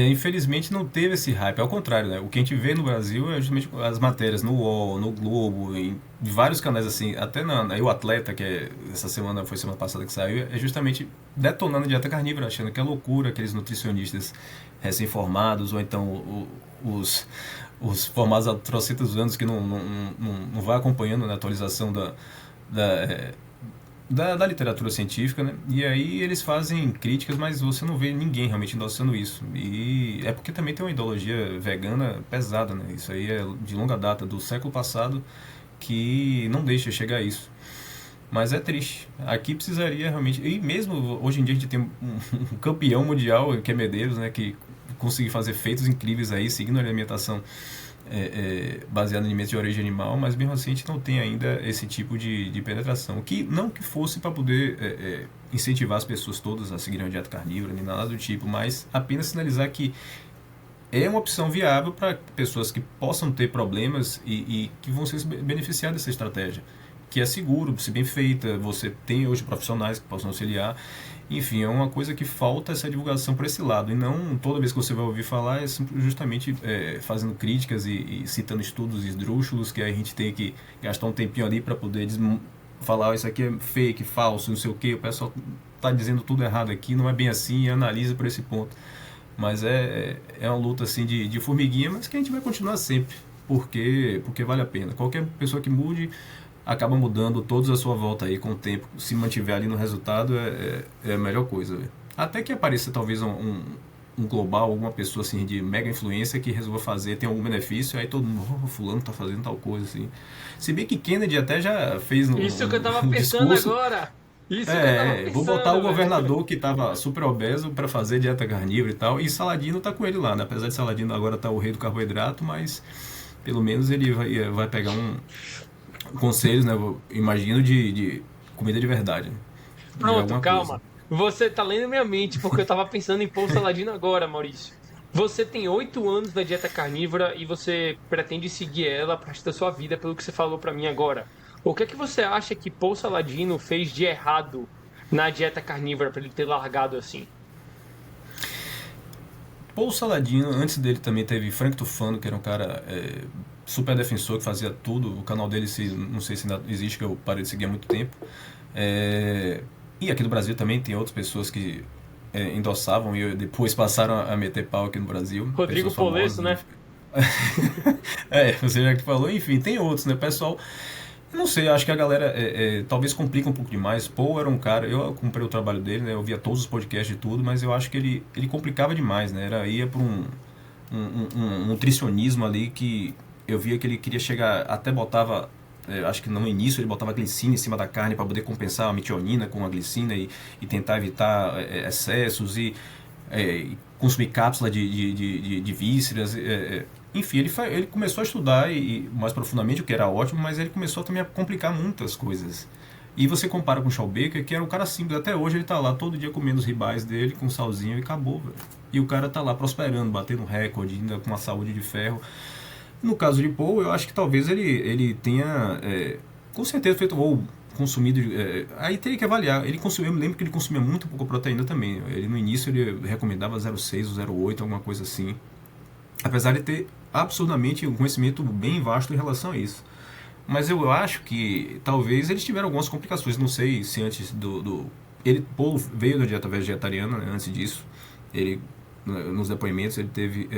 Infelizmente não teve esse hype, ao contrário, né? O que a gente vê no Brasil é justamente as matérias no UOL, no Globo, em vários canais assim, até na O Atleta, que essa semana foi semana passada que saiu, é justamente detonando a dieta carnívora, achando que é loucura, aqueles nutricionistas recém-formados, ou então os formados há trocentos anos que não vai acompanhando, né, a atualização da, da literatura científica, né? E aí eles fazem críticas, mas você não vê ninguém realmente endossando isso. E é porque também tem uma ideologia vegana pesada, né? Isso aí é de longa data, do século passado, que não deixa chegar a isso. Mas é triste. Aqui precisaria realmente. E mesmo hoje em dia a gente tem um campeão mundial, que é Medeiros, né? Que conseguiu fazer feitos incríveis aí, seguindo a alimentação baseado em alimentos de origem animal, mas mesmo assim a gente não tem ainda esse tipo de penetração. Que não que fosse para poder incentivar as pessoas todas a seguirem a dieta carnívora, nem nada do tipo, mas apenas sinalizar que é uma opção viável para pessoas que possam ter problemas e que vão se beneficiar dessa estratégia. Que é seguro, se bem feita, você tem hoje profissionais que possam auxiliar. Enfim, é uma coisa que falta essa divulgação por esse lado. E não toda vez que você vai ouvir falar é justamente fazendo críticas e citando estudos esdrúxulos, que aí a gente tem que gastar um tempinho ali para poder falar isso aqui é fake, falso, não sei o que. O pessoal está dizendo tudo errado aqui, não é bem assim, e analisa por esse ponto. Mas é uma luta assim de formiguinha, mas que a gente vai continuar sempre, porque vale a pena. Qualquer pessoa que mude acaba mudando todos à sua volta aí com o tempo. Se mantiver ali no resultado é a melhor coisa, véio. Até que apareça talvez um global, alguma pessoa assim de mega influência que resolva fazer, tem algum benefício, aí todo mundo, oh, fulano tá fazendo tal coisa assim. Se bem que Kennedy até já fez Isso que eu tava um pensando discurso. agora. Isso que eu tava Vou botar o pensando, velho. governador que tava super obeso para fazer dieta carnívora e tal, e Saladino tá com ele lá, né? Apesar de Saladino agora tá o rei do carboidrato, mas pelo menos ele vai pegar conselhos, né? Eu imagino de comida de verdade, né? De Pronto, alguma coisa. calma. Você tá lendo minha mente, porque eu tava pensando em Paul Saladino agora, Maurício. Você tem 8 anos da dieta carnívora e você pretende seguir ela pro resto da sua vida, pelo que você falou pra mim agora. O que é que você acha que Paul Saladino fez de errado na dieta carnívora pra ele ter largado assim? Paul Saladino, antes dele também teve Frank Tufano, que era um cara super defensor, que fazia tudo. O canal dele, não sei se ainda existe, que eu parei de seguir há muito tempo. E aqui no Brasil também tem outras pessoas que endossavam e depois passaram a meter pau aqui no Brasil. Rodrigo Pessoas Polesso, famosas, né? enfim. Você já que falou, enfim, tem outros, né? Pessoal, eu não sei, acho que a galera talvez complica um pouco demais. Paul era um cara, eu comprei o trabalho dele, né? Eu via todos os podcasts e tudo, mas eu acho que ele complicava demais, né? Ia para um nutricionismo ali que eu via que ele queria chegar, até botava, acho que no início ele botava glicina em cima da carne para poder compensar a metionina com a glicina e tentar evitar excessos e consumir cápsula de vísceras. Enfim, ele começou a estudar mais profundamente, o que era ótimo, mas ele começou também a complicar muitas coisas. E você compara com o Shaw Baker, que era um cara simples, até hoje ele tá lá todo dia comendo os ribeyes dele com salzinho e acabou, velho. E o cara tá lá prosperando, batendo recorde, ainda com uma saúde de ferro. No caso de Paul, eu acho que talvez ele tenha, com certeza, feito ou consumido. Aí teria que avaliar. Eu me lembro que ele consumia muito pouca proteína também. Ele no início ele recomendava 0,6 ou 0,8, alguma coisa assim. Apesar de ter absurdamente um conhecimento bem vasto em relação a isso. Mas eu acho que talvez eles tiveram algumas complicações. Não sei se antes Paul veio da dieta vegetariana, né, antes disso. Ele, nos depoimentos, ele teve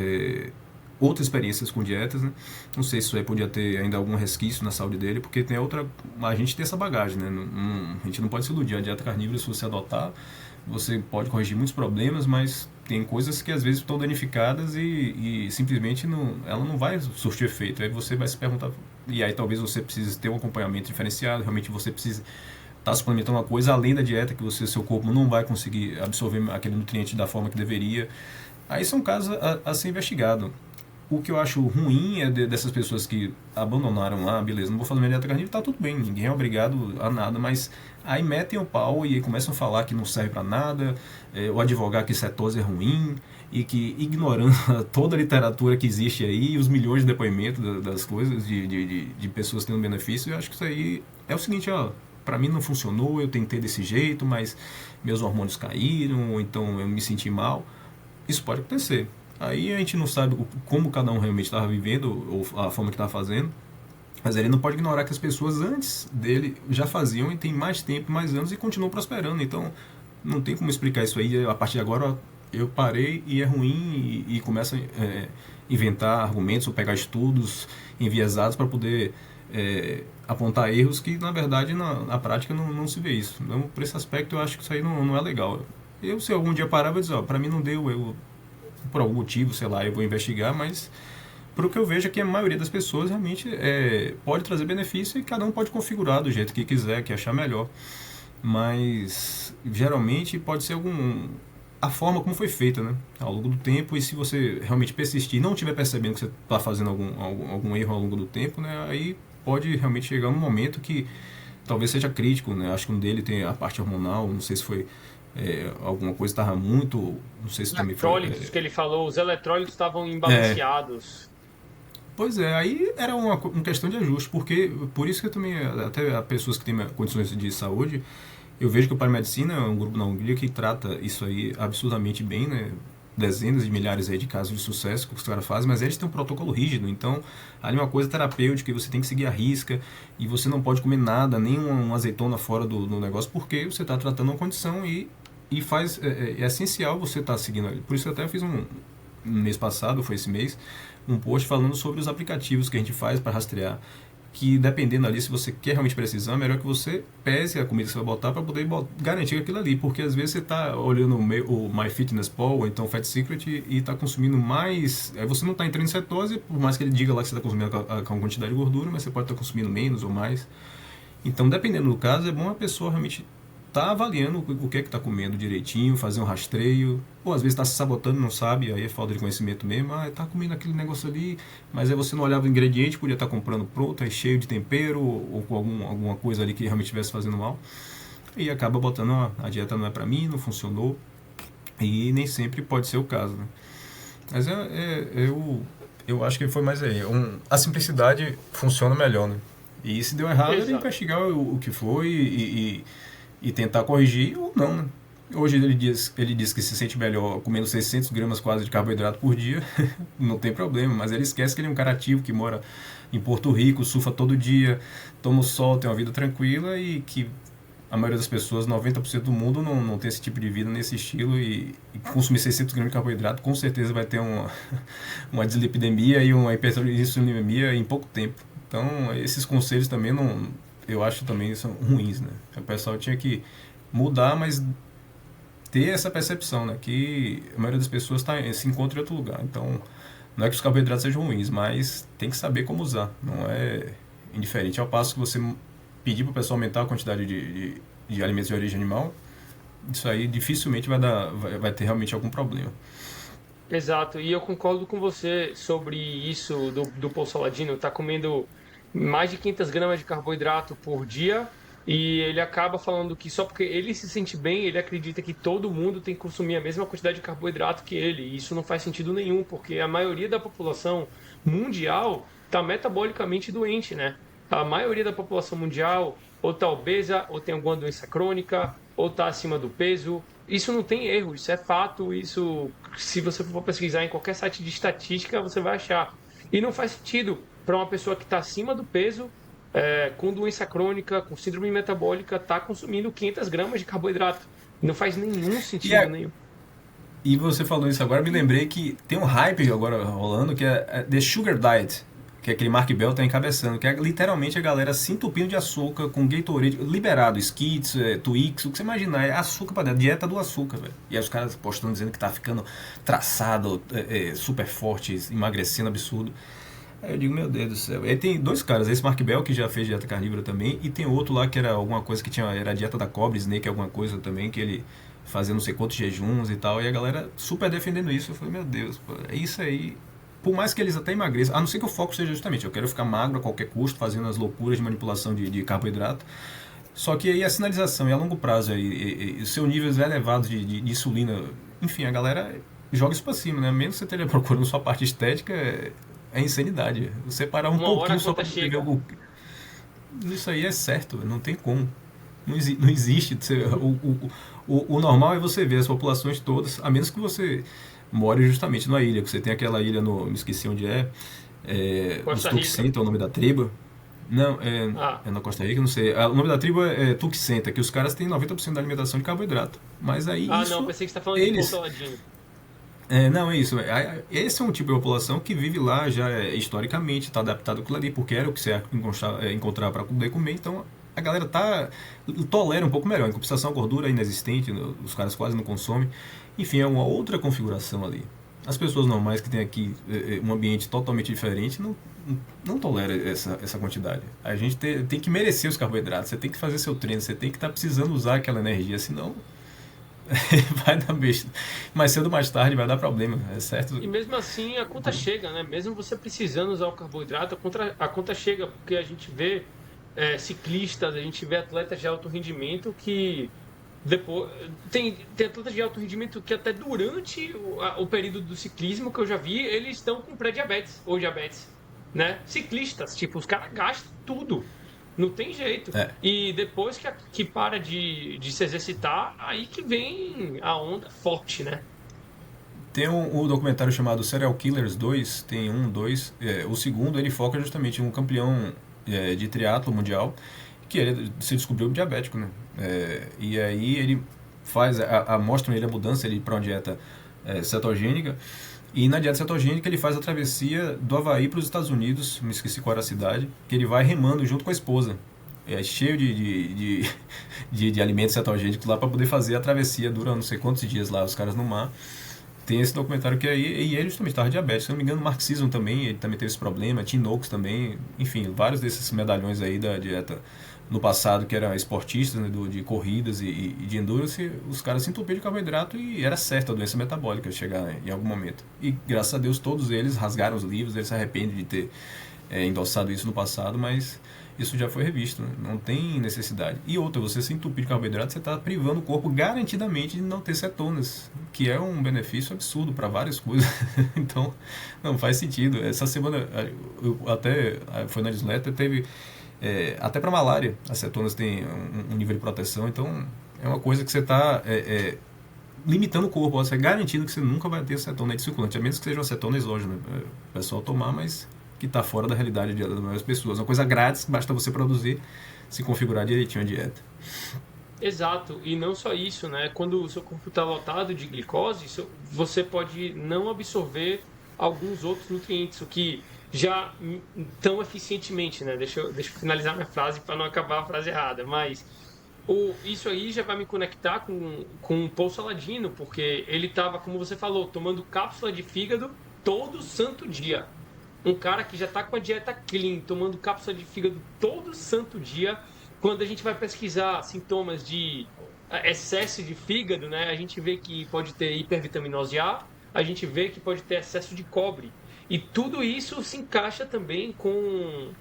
outras experiências com dietas, né? Não sei se isso aí podia ter ainda algum resquício na saúde dele, porque tem a gente tem essa bagagem, né? A gente não pode se iludir. A dieta carnívora, se você adotar, você pode corrigir muitos problemas, mas tem coisas que às vezes estão danificadas e simplesmente ela não vai surtir efeito. Aí você vai se perguntar, e aí talvez você precise ter um acompanhamento diferenciado, realmente você precisa estar suplementando uma coisa além da dieta, que seu corpo não vai conseguir absorver aquele nutriente da forma que deveria. Aí são casos a ser investigado. o que eu acho ruim é dessas pessoas que abandonaram lá, beleza, não vou fazer minha dieta carnívora, tá tudo bem, ninguém é obrigado a nada, mas aí metem o pau e começam a falar que não serve para nada, ou advogar que cetose é ruim, e que ignorando toda a literatura que existe aí, e os milhões de depoimentos das coisas, de pessoas tendo benefício, eu acho que isso aí é o seguinte, ó, para mim não funcionou, eu tentei desse jeito, mas meus hormônios caíram, ou então eu me senti mal. Isso pode acontecer. Aí a gente não sabe como cada um realmente estava vivendo, ou a forma que estava fazendo, mas ele não pode ignorar que as pessoas antes dele já faziam e tem mais tempo, mais anos e continuam prosperando. Então não tem como explicar isso aí. A partir de agora eu parei e é ruim e começa a inventar argumentos ou pegar estudos enviesados para poder apontar erros que na verdade na prática não se vê isso. Então por esse aspecto eu acho que isso aí não é legal. Eu, se algum dia parar, vou dizer, ó, pra mim não deu, eu, por algum motivo, sei lá, eu vou investigar, mas pro que eu vejo é que a maioria das pessoas realmente pode trazer benefício e cada um pode configurar do jeito que quiser, que achar melhor. Mas geralmente pode ser a forma como foi feita, né? Ao longo do tempo, e se você realmente persistir e não estiver percebendo que você está fazendo algum erro ao longo do tempo, né? Aí pode realmente chegar um momento que talvez seja crítico, né? Acho que um dele tem a parte hormonal, não sei se foi alguma coisa estava muito, não sei se também foi. Eletrólitos que ele falou, os eletrólitos estavam É, imbalanceados. pois é, aí era uma questão de ajuste, porque por isso que eu também, até pessoas que têm condições de saúde, eu vejo que o Paramedicina é um grupo na Hungria que trata isso aí absurdamente bem, né? Dezenas de milhares aí de casos de sucesso que os caras fazem, mas eles têm um protocolo rígido, então ali é uma coisa terapêutica e você tem que seguir a risca e você não pode comer nada, nem uma azeitona fora do negócio, porque você está tratando uma condição e é essencial você estar seguindo ali. Por isso eu até fiz no mês passado, foi esse mês, um post falando sobre os aplicativos que a gente faz para rastrear, que dependendo ali, se você quer realmente precisar, é melhor que você pese a comida que você vai botar para poder garantir aquilo ali, porque às vezes você está olhando o MyFitnessPal ou então o Fat Secret e está consumindo mais, aí você não está entrando em cetose, por mais que ele diga lá que você está consumindo com uma quantidade de gordura, mas você pode estar consumindo menos ou mais. Então, dependendo do caso, é bom a pessoa realmente tá avaliando o que é que tá comendo direitinho, fazer um rastreio. Ou às vezes está se sabotando, não sabe, aí é falta de conhecimento mesmo. Ah, tá comendo aquele negócio ali, mas aí você não olhava o ingrediente, podia estar comprando pronto, aí cheio de tempero, ou com alguma coisa ali que realmente estivesse fazendo mal. E acaba botando, ó, a dieta não é para mim, não funcionou. E nem sempre pode ser o caso, né? Mas eu acho que foi mais aí. A simplicidade funciona melhor, né? E se deu errado, era Exato. investigar o que foi e tentar corrigir ou não, né? Hoje ele diz que se sente melhor comendo 600 gramas quase de carboidrato por dia, não tem problema, mas ele esquece que ele é um cara ativo que mora em Porto Rico, surfa todo dia, toma o sol, tem uma vida tranquila e que a maioria das pessoas, 90% do mundo, não tem esse tipo de vida nesse estilo e consumir 600 gramas de carboidrato com certeza vai ter uma dislipidemia e uma hiperinsulinemia em pouco tempo. Então, esses conselhos também não, eu acho também são ruins, né? O pessoal tinha que mudar, mas ter essa percepção, né? Que a maioria das pessoas se encontra em outro lugar. Então, não é que os carboidratos sejam ruins, mas tem que saber como usar. Não é indiferente. Ao passo que você pedir para o pessoal aumentar a quantidade de alimentos de origem animal, isso aí dificilmente vai ter realmente algum problema. Exato, e eu concordo com você sobre isso do Paul Saladino, tá comendo mais de 500 gramas de carboidrato por dia e ele acaba falando que só porque ele se sente bem, ele acredita que todo mundo tem que consumir a mesma quantidade de carboidrato que ele. E isso não faz sentido nenhum, porque a maioria da população mundial está metabolicamente doente, né? A maioria da população mundial ou está obesa, ou tem alguma doença crônica, ou está acima do peso. Isso não tem erro, isso é fato, isso se você for pesquisar em qualquer site de estatística, você vai achar. E não faz sentido para uma pessoa que está acima do peso, com doença crônica, com síndrome metabólica, estar consumindo 500 gramas de carboidrato. Não faz nenhum E, sentido nenhum. e você falou isso agora, me lembrei que tem um hype agora rolando que é The Sugar Diet, que é aquele Mark Bell tá encabeçando, que é literalmente a galera se entupindo de açúcar com Gatorade liberado, Skittles, Twix, o que você imaginar, é açúcar pra dentro, dieta do açúcar, velho. E aí os caras postando dizendo que tá ficando traçado, super forte, emagrecendo absurdo. Aí eu digo, meu Deus do céu. Aí tem dois caras, esse Mark Bell que já fez dieta carnívora também, e tem outro lá que era alguma coisa que tinha, era a dieta da cobra, Snake, alguma coisa também, que ele fazia não sei quantos jejuns e tal, e a galera super defendendo isso. Eu falei, meu Deus, pô, é isso aí. por mais que eles até emagreçam, a não ser que o foco seja justamente, eu quero ficar magro a qualquer custo, fazendo as loucuras de manipulação de carboidrato. Só que aí a sinalização e a longo prazo, e seus níveis elevados de insulina, enfim, a galera joga isso pra cima, né? Mesmo que você esteja procurando sua parte estética, é insanidade. Você parar um Uma hora a pouquinho só conta pra ver chega. algo. Isso aí é certo, não tem como. Não existe. O normal é você ver as populações todas, a menos que você more justamente numa ilha, que você tem aquela ilha no. Me esqueci onde os Costa Rica. Tuxenta, é o nome da tribo. Não, Ah, é na Costa Rica, não sei. O nome da tribo é Tuxenta, que os caras têm 90% da alimentação de carboidrato. Mas aí não, isso, pensei que você tá falando de Pouso eles. Ladino. Não, é isso. Esse é um tipo de população que vive lá já historicamente, está adaptado com aquilo ali, porque era o que você ia encontrar para poder comer. Então a galera tolera um pouco melhor. Em compensação, a gordura é inexistente, os caras quase não consomem. Enfim, é uma outra configuração ali. As pessoas normais que têm aqui um ambiente totalmente diferente não tolera essa quantidade. A gente tem que merecer os carboidratos, você tem que fazer seu treino, você tem que estar precisando usar aquela energia, senão vai dar besta. Mais cedo ou mais tarde vai dar problema, é certo? E mesmo assim a conta chega, né? Mesmo você precisando usar o carboidrato, a conta chega, porque a gente vê ciclistas, a gente vê atletas de alto rendimento que depois tem atletas de alto rendimento que até durante o período do ciclismo que eu já vi, eles estão com pré-diabetes ou diabetes, né? Ciclistas, tipo, os caras gastam tudo. Não tem jeito. É. E depois que para de se exercitar, aí que vem a onda forte, né? Tem um documentário chamado Serial Killers 2, tem um, dois. O segundo ele foca justamente em um campeão de triatlo mundial, que ele se descobriu diabético, né? E aí ele mostra ele a mudança para uma dieta cetogênica. E na dieta cetogênica ele faz a travessia do Havaí para os Estados Unidos, me esqueci qual era a cidade, que ele vai remando junto com a esposa. É cheio de alimentos cetogênicos lá para poder fazer a travessia, dura não sei quantos dias lá, os caras no mar. Tem esse documentário que aí, e ele justamente estava diabético, se não me engano, marxismo também, ele também teve esse problema, Tim Noakes também, enfim, vários desses medalhões aí da dieta no passado que eram esportistas, né, de corridas e de endurance, os caras se entupiam de carboidrato e era certa a doença metabólica chegar em algum momento. E graças a Deus todos eles rasgaram os livros, eles se arrependem de ter endossado isso no passado, mas isso já foi revisto, né? Não tem necessidade. E outra, você se entupir de carboidrato, você está privando o corpo garantidamente de não ter cetonas, que é um benefício absurdo para várias coisas. Então, não faz sentido. Essa semana, foi na newsletter, teve até para malária, as cetonas têm um nível de proteção, então é uma coisa que você está limitando o corpo, você é garantido que você nunca vai ter cetona de circulante, a menos que seja uma cetona exógena, o pessoal tomar, mas que está fora da realidade das maiores pessoas. Uma coisa grátis, basta você produzir, se configurar direitinho a dieta. Exato, e não só isso, né? Quando o seu corpo está lotado de glicose, você pode não absorver alguns outros nutrientes, o que já tão eficientemente, né? Deixa eu finalizar minha frase para não acabar a frase errada, mas isso aí já vai me conectar com o Paul Saladino, porque ele estava, como você falou, tomando cápsula de fígado todo santo dia. Um cara que já está com a dieta clean, tomando cápsula de fígado todo santo dia. Quando a gente vai pesquisar sintomas de excesso de fígado, né, a gente vê que pode ter hipervitaminose A gente vê que pode ter excesso de cobre. E tudo isso se encaixa também com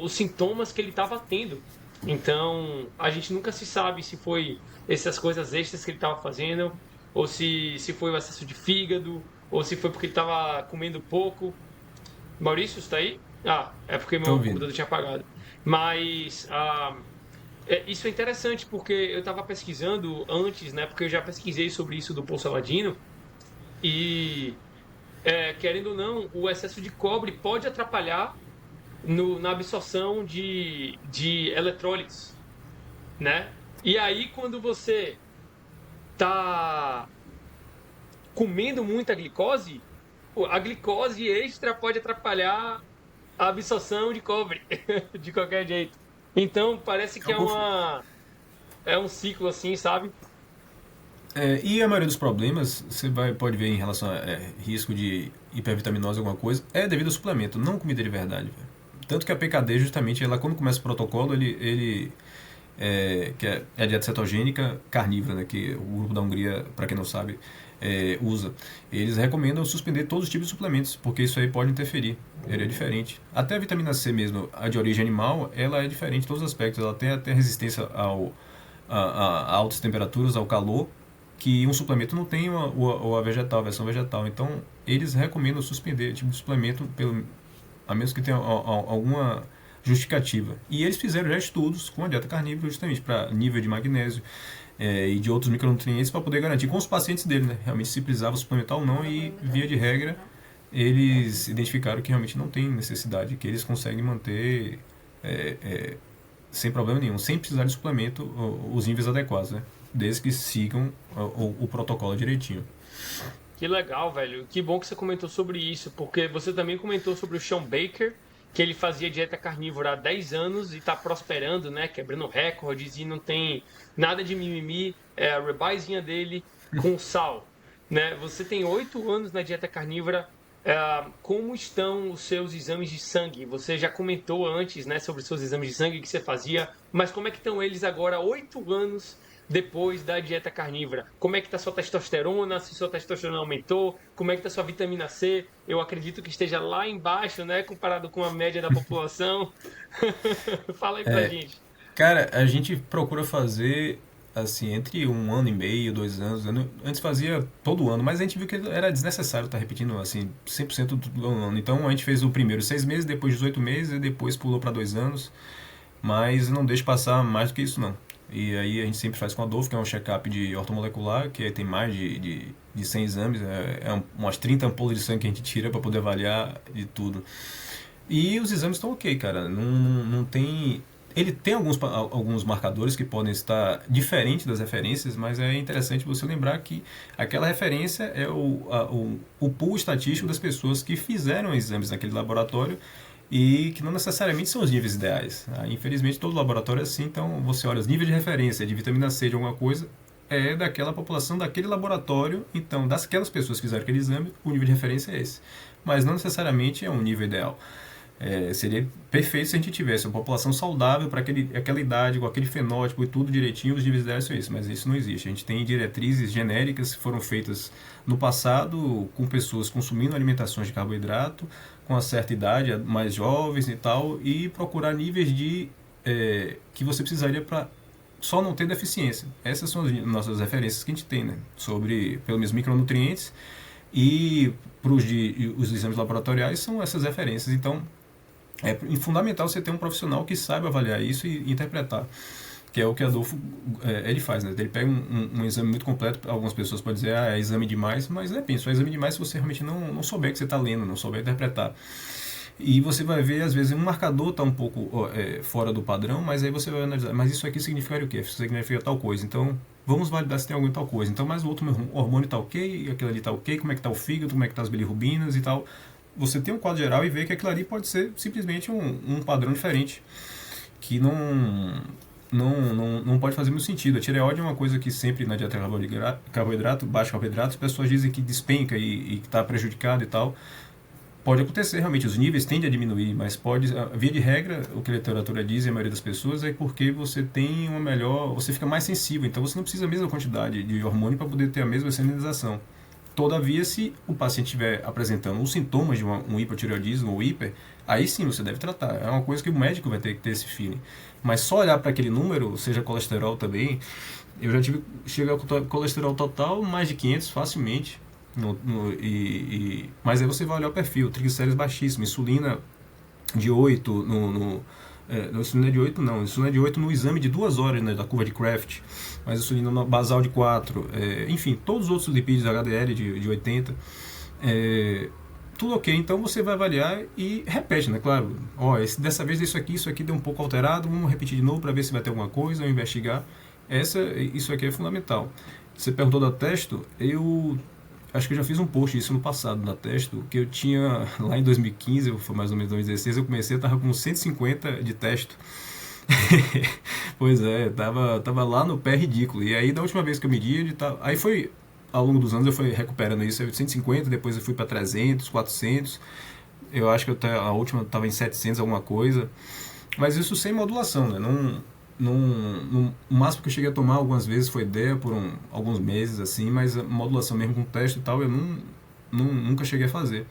os sintomas que ele estava tendo. Então, a gente nunca se sabe se foi essas coisas extras que ele estava fazendo, ou se foi o excesso de fígado, ou se foi porque ele estava comendo pouco. Maurício, está aí? É porque Estou meu ouvindo. computador tinha apagado. Mas isso é interessante porque eu estava pesquisando antes, né? Porque eu já pesquisei sobre isso do Paul Saladino e, querendo ou não, o excesso de cobre pode atrapalhar na absorção de eletrólitos, né? E aí, quando você tá comendo muita glicose, a glicose extra pode atrapalhar a absorção de cobre de qualquer jeito. Então parece que é um ciclo assim, sabe? E a maioria dos problemas, você pode ver em relação a risco de hipervitaminose, alguma coisa, é devido ao suplemento, não comida de verdade. Velho. Tanto que a PKD, justamente, ela quando começa o protocolo, que é a dieta cetogênica carnívora, né, que o grupo da Hungria, para quem não sabe, usa. Eles recomendam suspender todos os tipos de suplementos, porque isso aí pode interferir. Ele é diferente. Até a vitamina C mesmo, a de origem animal, ela é diferente em todos os aspectos. Ela tem até resistência a altas temperaturas, ao calor, que um suplemento não tem, a vegetal, a versão vegetal. Então, eles recomendam suspender tipo de suplemento, a menos que tenha alguma justificativa. E eles fizeram já estudos com a dieta carnívora justamente para nível de magnésio e de outros micronutrientes para poder garantir com os pacientes dele, né, realmente se precisava suplementar ou não, e via de regra eles identificaram que realmente não tem necessidade, que eles conseguem manter sem problema nenhum, sem precisar de suplemento, os níveis adequados, né, desde que sigam o protocolo direitinho. Que legal, velho. Que bom que você comentou sobre isso, porque você também comentou sobre o Sean Baker, que ele fazia dieta carnívora há 10 anos e está prosperando, né? Quebrando recordes e não tem nada de mimimi. É a ribaizinha dele com sal, né? Você tem 8 anos na dieta carnívora. Como estão os seus exames de sangue? Você já comentou antes, né, sobre os seus exames de sangue que você fazia, mas como é que estão eles agora, 8 anos depois da dieta carnívora? Como é que está sua testosterona? Se sua testosterona aumentou? Como é que está sua vitamina C? Eu acredito que esteja lá embaixo, né, comparado com a média da população. Fala aí pra gente. Cara, a gente procura fazer assim, entre 1 ano e meio, 2 anos. Antes fazia todo ano, mas a gente viu que era desnecessário estar repetindo assim 100% do ano. Então a gente fez o primeiro 6 meses, depois 18 meses e depois pulou para 2 anos. Mas não deixa passar mais do que isso não. E aí a gente sempre faz com a Adolfo, que é um check-up de ortomolecular, que aí tem mais de 100 exames, umas 30 ampolas de sangue que a gente tira para poder avaliar de tudo. E os exames estão ok, cara. Não tem. Ele tem alguns marcadores que podem estar diferentes das referências, mas é interessante você lembrar que aquela referência é o pool estatístico das pessoas que fizeram exames naquele laboratório e que não necessariamente são os níveis ideais. Infelizmente, todo laboratório é assim, então você olha os níveis de referência de vitamina C de alguma coisa, é daquela população, daquele laboratório, então, daquelas pessoas que fizeram aquele exame, o nível de referência é esse. Mas não necessariamente é um nível ideal. Seria perfeito se a gente tivesse uma população saudável para aquela idade, com aquele fenótipo e tudo direitinho, os níveis ideais são isso, mas isso não existe. A gente tem diretrizes genéricas que foram feitas no passado com pessoas consumindo alimentações de carboidrato, com uma certa idade, mais jovens e tal, e procurar níveis que você precisaria para só não ter deficiência. Essas são as nossas referências que a gente tem, né? Sobre, pelo menos, micronutrientes, e os exames laboratoriais são essas referências. Então, é fundamental você ter um profissional que saiba avaliar isso e interpretar, que é o que Adolfo ele faz, né? Ele pega um exame muito completo, algumas pessoas podem dizer, é exame demais, mas depende, só é exame demais se você realmente não souber o que você está lendo, não souber interpretar. E você vai ver, às vezes, um marcador está um pouco fora do padrão, mas aí você vai analisar, mas isso aqui significa o quê? Isso significa tal coisa, então vamos validar se tem alguma tal coisa. Então, mas o outro hormônio está ok, aquilo ali está ok, como é que está o fígado, como é que está as bilirrubinas e tal. Você tem um quadro geral e vê que aquilo ali pode ser simplesmente um padrão diferente, que não pode fazer muito sentido. A tireoide é uma coisa que sempre na dieta carboidrato, baixo carboidrato, as pessoas dizem que despenca e que está prejudicado e tal. Pode acontecer, realmente, os níveis tendem a diminuir, mas via de regra, o que a literatura diz, e a maioria das pessoas, é porque você tem você fica mais sensível, então você não precisa da mesma quantidade de hormônio para poder ter a mesma sinalização. Todavia, se o paciente estiver apresentando os sintomas de um hipotireoidismo ou hiper, aí sim você deve tratar. É uma coisa que o médico vai ter que ter esse feeling. Mas só olhar para aquele número, seja colesterol também, eu já tive chegar com colesterol total mais de 500 facilmente. Mas aí você vai olhar o perfil, triglicéridos baixíssimos, insulina de 8 insulina de 8 não, insulina de 8 no exame de 2 horas, né, da curva de Kraft, mas insulina basal de 4, enfim, todos os outros lipídios HDL de 80, tudo ok, então você vai avaliar e repete, né, claro, dessa vez isso aqui deu um pouco alterado, vamos repetir de novo para ver se vai ter alguma coisa, ou investigar, isso aqui é fundamental. Você perguntou da testo, eu acho que eu já fiz um post disso no passado, da testo, que eu tinha, lá em 2015, foi mais ou menos 2016, eu comecei, eu estava com 150 de testo. Pois é, tava lá no pé ridículo. E aí, da última vez que eu medi, aí foi, ao longo dos anos, eu fui recuperando isso, 150, depois eu fui para 300, 400, eu acho que a última estava em 700 alguma coisa, mas isso sem modulação, né? o máximo que eu cheguei a tomar algumas vezes foi DEA por alguns meses, assim, mas a modulação mesmo com teste e tal, eu nunca cheguei a fazer.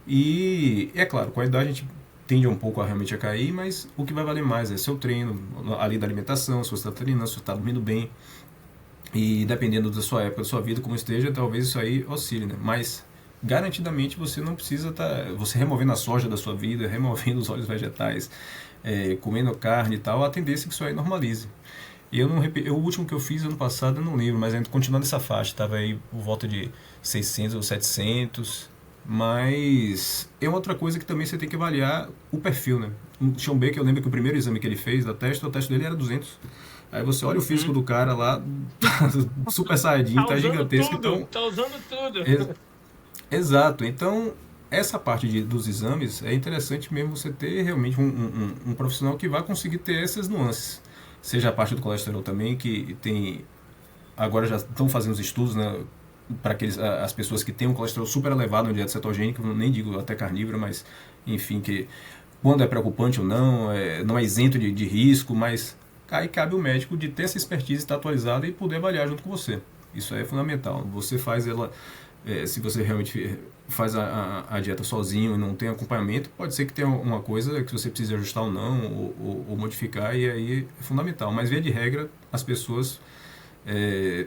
E é claro, com a idade a gente tende um pouco a realmente a cair, mas o que vai valer mais é seu treino, ali da alimentação, se você está treinando, se você está dormindo bem. E dependendo da sua época, da sua vida, como esteja, talvez isso aí oscile, né? Mas garantidamente você não precisa estar, você removendo a soja da sua vida, removendo os óleos vegetais, comendo carne e tal, a tendência é que isso aí normalize. E eu não o último que eu fiz ano passado eu não lembro, mas ainda continuando nessa faixa, estava aí por volta de 600 ou 700, mas é outra coisa que também você tem que avaliar o perfil, né? O Sean Baker, eu lembro que o primeiro exame que ele fez da teste, o teste dele era 200. Aí você olha o físico do cara lá, super saiyajin, tá gigantesco, então... Tá usando tudo. Exato, então essa parte dos exames é interessante mesmo você ter realmente um profissional que vai conseguir ter essas nuances. Seja a parte do colesterol também, que tem. Agora já estão fazendo os estudos, né, para as pessoas que têm um colesterol super elevado na dieta cetogênica, nem digo até carnívora, mas enfim, que quando é preocupante ou não, não é isento de risco, mas aí cabe o médico de ter essa expertise, estar atualizada e poder avaliar junto com você. Isso é fundamental. Você faz ela. Se você realmente faz a dieta sozinho e não tem acompanhamento, pode ser que tenha uma coisa que você precise ajustar ou não, ou modificar, e aí é fundamental. Mas, via de regra, as pessoas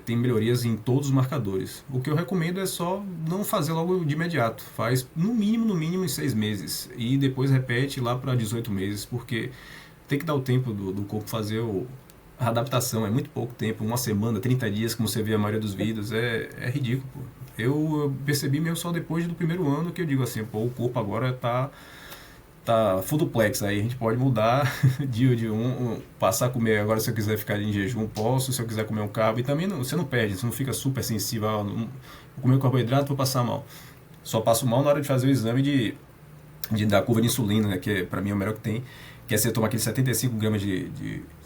têm melhorias em todos os marcadores. O que eu recomendo é só não fazer logo de imediato. Faz no mínimo em 6 meses. E depois repete lá para 18 meses, porque tem que dar o tempo do corpo fazer a adaptação. É muito pouco tempo, uma semana, 30 dias, como você vê a maioria dos vídeos, é ridículo, pô. Eu percebi mesmo só depois do primeiro ano que eu digo assim, pô, o corpo agora tá full duplex, aí a gente pode mudar passar a comer, agora se eu quiser ficar em jejum, posso, se eu quiser comer um carbo, e também você não perde, você não fica super sensível, vou comer um carboidrato, vou passar mal. Só passo mal na hora de fazer o exame da curva de insulina, né, que pra mim é o melhor que tem, que é você tomar aqueles 75 gramas de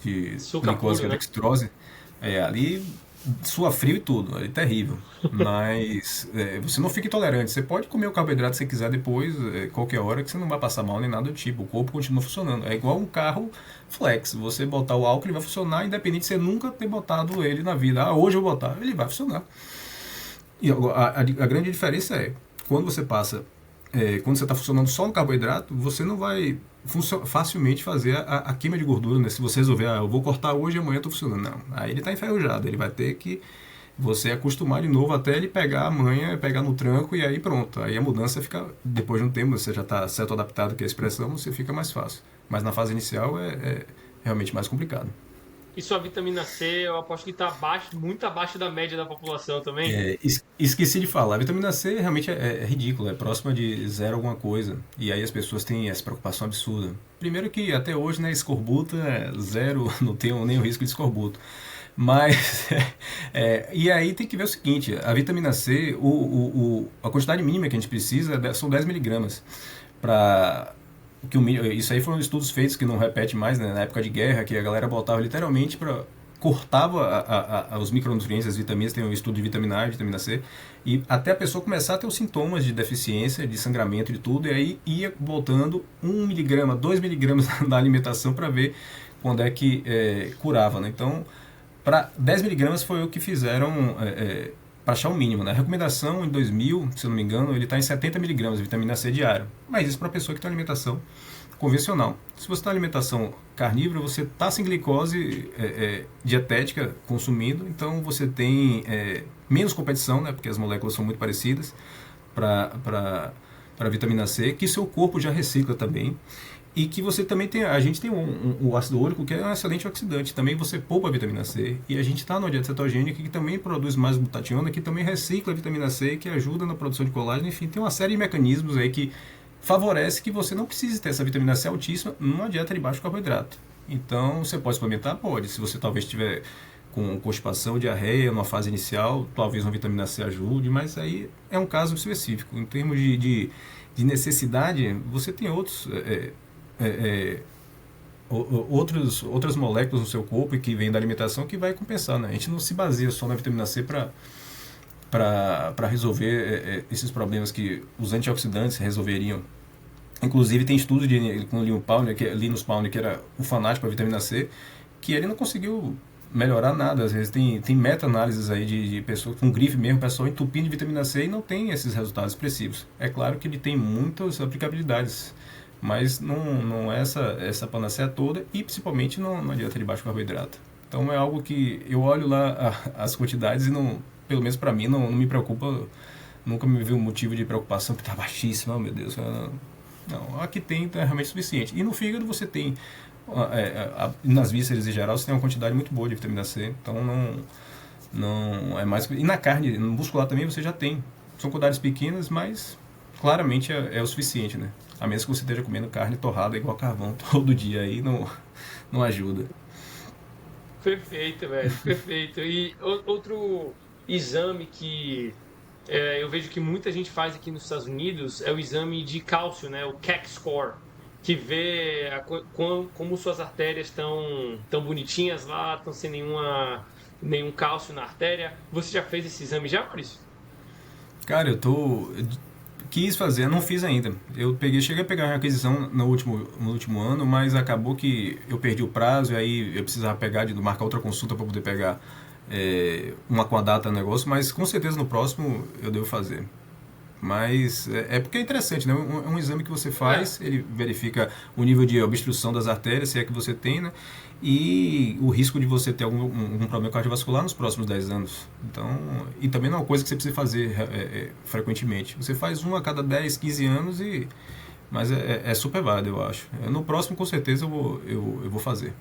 glicose, que é né? dextrose, ali sua frio e tudo, é terrível. Mas você não fica intolerante. Você pode comer o carboidrato que você quiser depois, qualquer hora, que você não vai passar mal nem nada do tipo. O corpo continua funcionando. É igual um carro flex. Você botar o álcool, ele vai funcionar, independente de você nunca ter botado ele na vida. Ah, hoje eu vou botar. Ele vai funcionar. E a grande diferença é, quando você passa, quando você está funcionando só no carboidrato, você não vai facilmente fazer a queima de gordura, né? Se você resolver, eu vou cortar hoje e amanhã eu tô funcionando. Não, aí ele está enferrujado, ele vai ter que você acostumar de novo até ele pegar a manha, pegar no tranco e aí pronto. Aí a mudança fica, depois de um tempo, você já está certo adaptado, que é a expressão, você fica mais fácil. Mas na fase inicial é realmente mais complicado. E sua vitamina C, eu aposto que tá abaixo, muito abaixo da média da população também. Esqueci de falar, a vitamina C realmente é ridícula, é próxima de zero alguma coisa. E aí as pessoas têm essa preocupação absurda. Primeiro que até hoje, né, escorbuto é zero, não tem nem o risco de escorbuto. Mas, e aí tem que ver o seguinte, a vitamina C, a quantidade mínima que a gente precisa são 10 miligramas. Para isso aí foram estudos feitos que não repete mais, né, na época de guerra, que a galera botava literalmente cortava os micronutrientes, as vitaminas, tem um estudo de vitamina A e vitamina C, e até a pessoa começar a ter os sintomas de deficiência, de sangramento, de tudo, e aí ia botando 1 miligrama, 2 miligramas da alimentação para ver quando é que curava, né? Então, para 10 miligramas foi o que fizeram para achar o mínimo, né? A recomendação em 2000, se eu não me engano, ele está em 70 miligramas de vitamina C diário. Mas isso para a pessoa que tem alimentação convencional. Se você está em alimentação carnívora, você está sem glicose dietética consumindo, então você tem menos competição, né? Porque as moléculas são muito parecidas para a vitamina C, que seu corpo já recicla também. E que você também tem, a gente tem o ácido úrico, que é um excelente oxidante, também você poupa a vitamina C, e a gente está numa dieta cetogênica que também produz mais glutationa, que também recicla a vitamina C, que ajuda na produção de colágeno, enfim, tem uma série de mecanismos aí que favorece que você não precise ter essa vitamina C altíssima numa dieta de baixo carboidrato. Então, você pode suplementar? Pode, se você talvez tiver com constipação, diarreia, numa fase inicial, talvez uma vitamina C ajude, mas aí é um caso específico. Em termos de necessidade, você tem outras moléculas no seu corpo e que vêm da alimentação que vai compensar, né? A gente não se baseia só na vitamina C para resolver esses problemas que os antioxidantes resolveriam. Inclusive tem estudos com Linus Pauling, que era o fanático da vitamina C, que ele não conseguiu melhorar nada. Às vezes tem meta-análises aí de pessoas com grife mesmo, pessoal entupindo de vitamina C e não tem esses resultados expressivos. É claro que ele tem muitas aplicabilidades, mas não é essa panaceia toda, e principalmente na dieta de baixo carboidrato. Então é algo que eu olho lá as quantidades e não, pelo menos para mim, não me preocupa, nunca me viu um motivo de preocupação que está baixíssima, oh, meu Deus. Não, aqui tem, então é realmente suficiente. E no fígado você tem, nas vísceras em geral, você tem uma quantidade muito boa de vitamina C, então não é mais. E na carne, no muscular também você já tem. São quantidades pequenas, mas claramente é o suficiente, né? A menos que você esteja comendo carne torrada igual carvão todo dia aí, não ajuda. Perfeito, velho, perfeito. E outro exame que eu vejo que muita gente faz aqui nos Estados Unidos é o exame de cálcio, né? O CAC score, que vê como suas artérias estão tão bonitinhas lá, estão sem nenhum cálcio na artéria. Você já fez esse exame já, Maurício? Cara, quis fazer, não fiz ainda. Cheguei a pegar uma aquisição no último ano, mas acabou que eu perdi o prazo e aí eu precisava marcar outra consulta para poder pegar uma com a data do negócio, mas com certeza no próximo eu devo fazer. Mas é porque é interessante, né? É um exame que você faz, ele verifica o nível de obstrução das artérias, se é que você tem, né? E o risco de você ter algum problema cardiovascular nos próximos 10 anos. Então, e também não é uma coisa que você precisa fazer frequentemente. Você faz um a cada 10, 15 anos, mas é super válido, eu acho. No próximo, com certeza, eu vou fazer.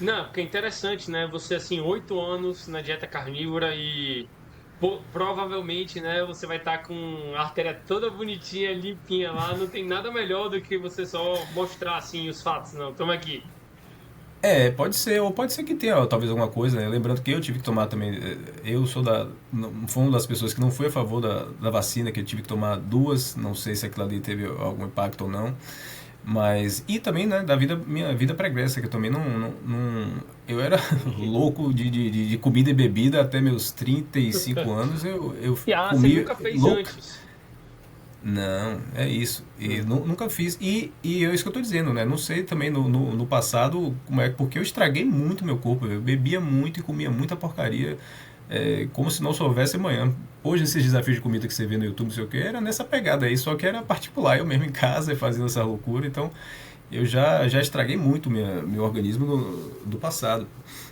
Não, porque é interessante, né? Você, assim, 8 anos na dieta carnívora e provavelmente, né, você vai estar com a artéria toda bonitinha, limpinha lá. Não tem nada melhor do que você só mostrar, assim, os fatos. Não, toma aqui. Pode ser, ou pode ser que tenha talvez alguma coisa, né? Lembrando que eu tive que tomar também, eu fui uma das pessoas que não foi a favor da vacina, que eu tive que tomar duas, não sei se aquilo ali teve algum impacto ou não, mas, e também, né, minha vida pregressa, que eu também eu era louco de comida e bebida até meus 35 anos, eu Você comia nunca fez louco. antes. Não, é isso. E nunca fiz. E é isso que eu tô dizendo, né? Não sei também no passado como é, porque eu estraguei muito meu corpo. Eu bebia muito e comia muita porcaria, como se não soubesse amanhã. Hoje, esses desafios de comida que você vê no YouTube, não sei o que, era nessa pegada aí, só que era particular, eu mesmo em casa, fazendo essa loucura. Então, eu já estraguei muito meu organismo do passado.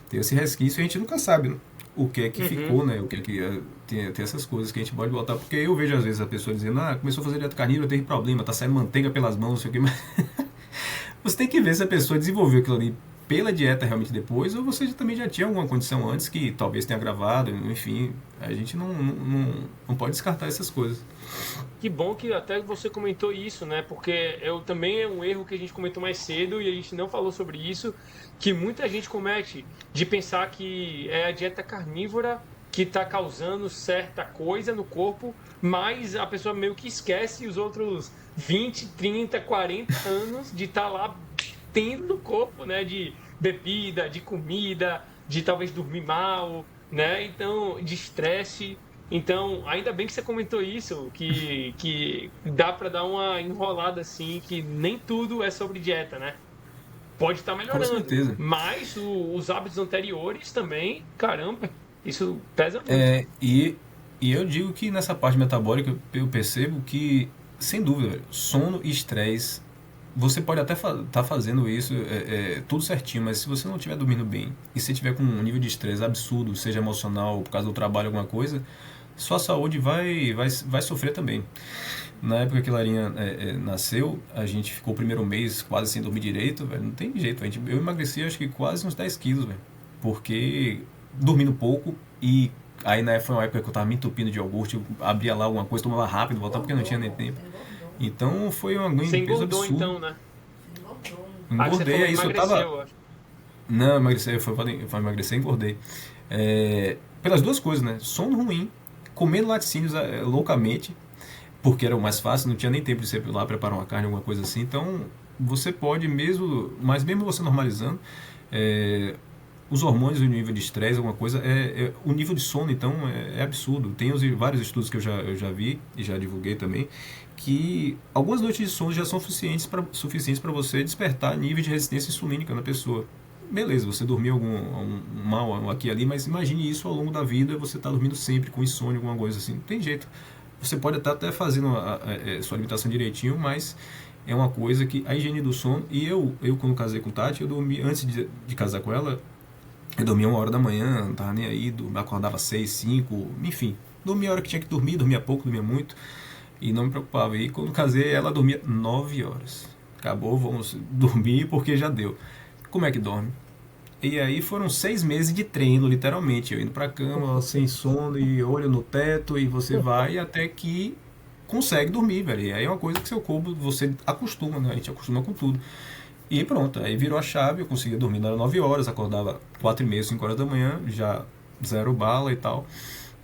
Tem esse resquício e a gente nunca sabe, né? O que é que Uhum. ficou, né? O que é que tem essas coisas que a gente pode botar. Porque eu vejo às vezes a pessoa dizendo, começou a fazer dieta carnívora, teve problema, tá saindo manteiga pelas mãos, não sei o que, mas você tem que ver se a pessoa desenvolveu aquilo ali pela dieta realmente depois, ou você também já tinha alguma condição antes que talvez tenha agravado, enfim, a gente não pode descartar essas coisas. Que bom que até você comentou isso, né? Porque também é um erro que a gente comentou mais cedo e a gente não falou sobre isso, que muita gente comete de pensar que é a dieta carnívora que está causando certa coisa no corpo, mas a pessoa meio que esquece os outros 20, 30, 40 anos de estar lá tendo no corpo, né? De bebida, de comida, de talvez dormir mal, né? Então, de estresse. Então, ainda bem que você comentou isso, que dá para dar uma enrolada assim, que nem tudo é sobre dieta, né? Pode estar Com melhorando, certeza. mas os hábitos anteriores também, caramba, isso pesa muito. E eu digo que nessa parte metabólica eu percebo que, sem dúvida, velho, sono e estresse, você pode até estar fazendo isso tudo certinho, mas se você não estiver dormindo bem e se tiver com um nível de estresse absurdo, seja emocional, por causa do trabalho, alguma coisa, sua saúde vai sofrer também. Na época que Larinha nasceu, a gente ficou o primeiro mês quase sem dormir direito, velho, não tem jeito, eu emagreci acho que quase uns 10 quilos, velho, porque dormindo pouco e aí foi uma época que eu tava me entupindo de iogurte, eu abria lá alguma coisa, tomava rápido, voltava porque não tinha nem tempo. Então foi um Você ganho de peso engordou absurdo. então, né? Ah, que você Engordei, falou aí que isso eu emagreceu, tava. eu acho. Não, emagreci, foi emagrecer e engordei. Pelas duas coisas, né? Sono ruim, comendo laticínios loucamente, porque era o mais fácil, não tinha nem tempo de você ir lá preparar uma carne, alguma coisa assim. Então você pode mesmo, mas mesmo você normalizando, é, os hormônios, o nível de estresse, alguma coisa, o nível de sono, então, é absurdo. Tem vários estudos que eu já vi e já divulguei também, que algumas noites de sono já são suficientes para você despertar nível de resistência insulínica na pessoa. beleza, você dormiu um mal aqui e ali, mas imagine isso ao longo da vida, você está dormindo sempre com insônia, alguma coisa assim. Não tem jeito. Você pode estar até fazendo sua alimentação direitinho, mas é uma coisa que a higiene do sono. E eu quando casei com Tati, eu dormi, antes de casar com ela, eu dormia 1 hora da manhã, não tava nem aí, acordava 6, 5, enfim. Dormia a hora que tinha que dormir, dormia pouco, dormia muito, e não me preocupava. E quando casei, ela dormia 9 horas. Acabou, vamos dormir porque já deu. Como é que dorme? E aí foram 6 meses de treino, literalmente. Eu indo pra cama, sem sono, e olho no teto, e você vai até que consegue dormir, velho. E aí é uma coisa que seu corpo, você acostuma, né? A gente acostuma com tudo. E pronto, aí virou a chave, eu conseguia dormir nas 9 horas, acordava 4h30, 5 horas da manhã, já zero bala e tal.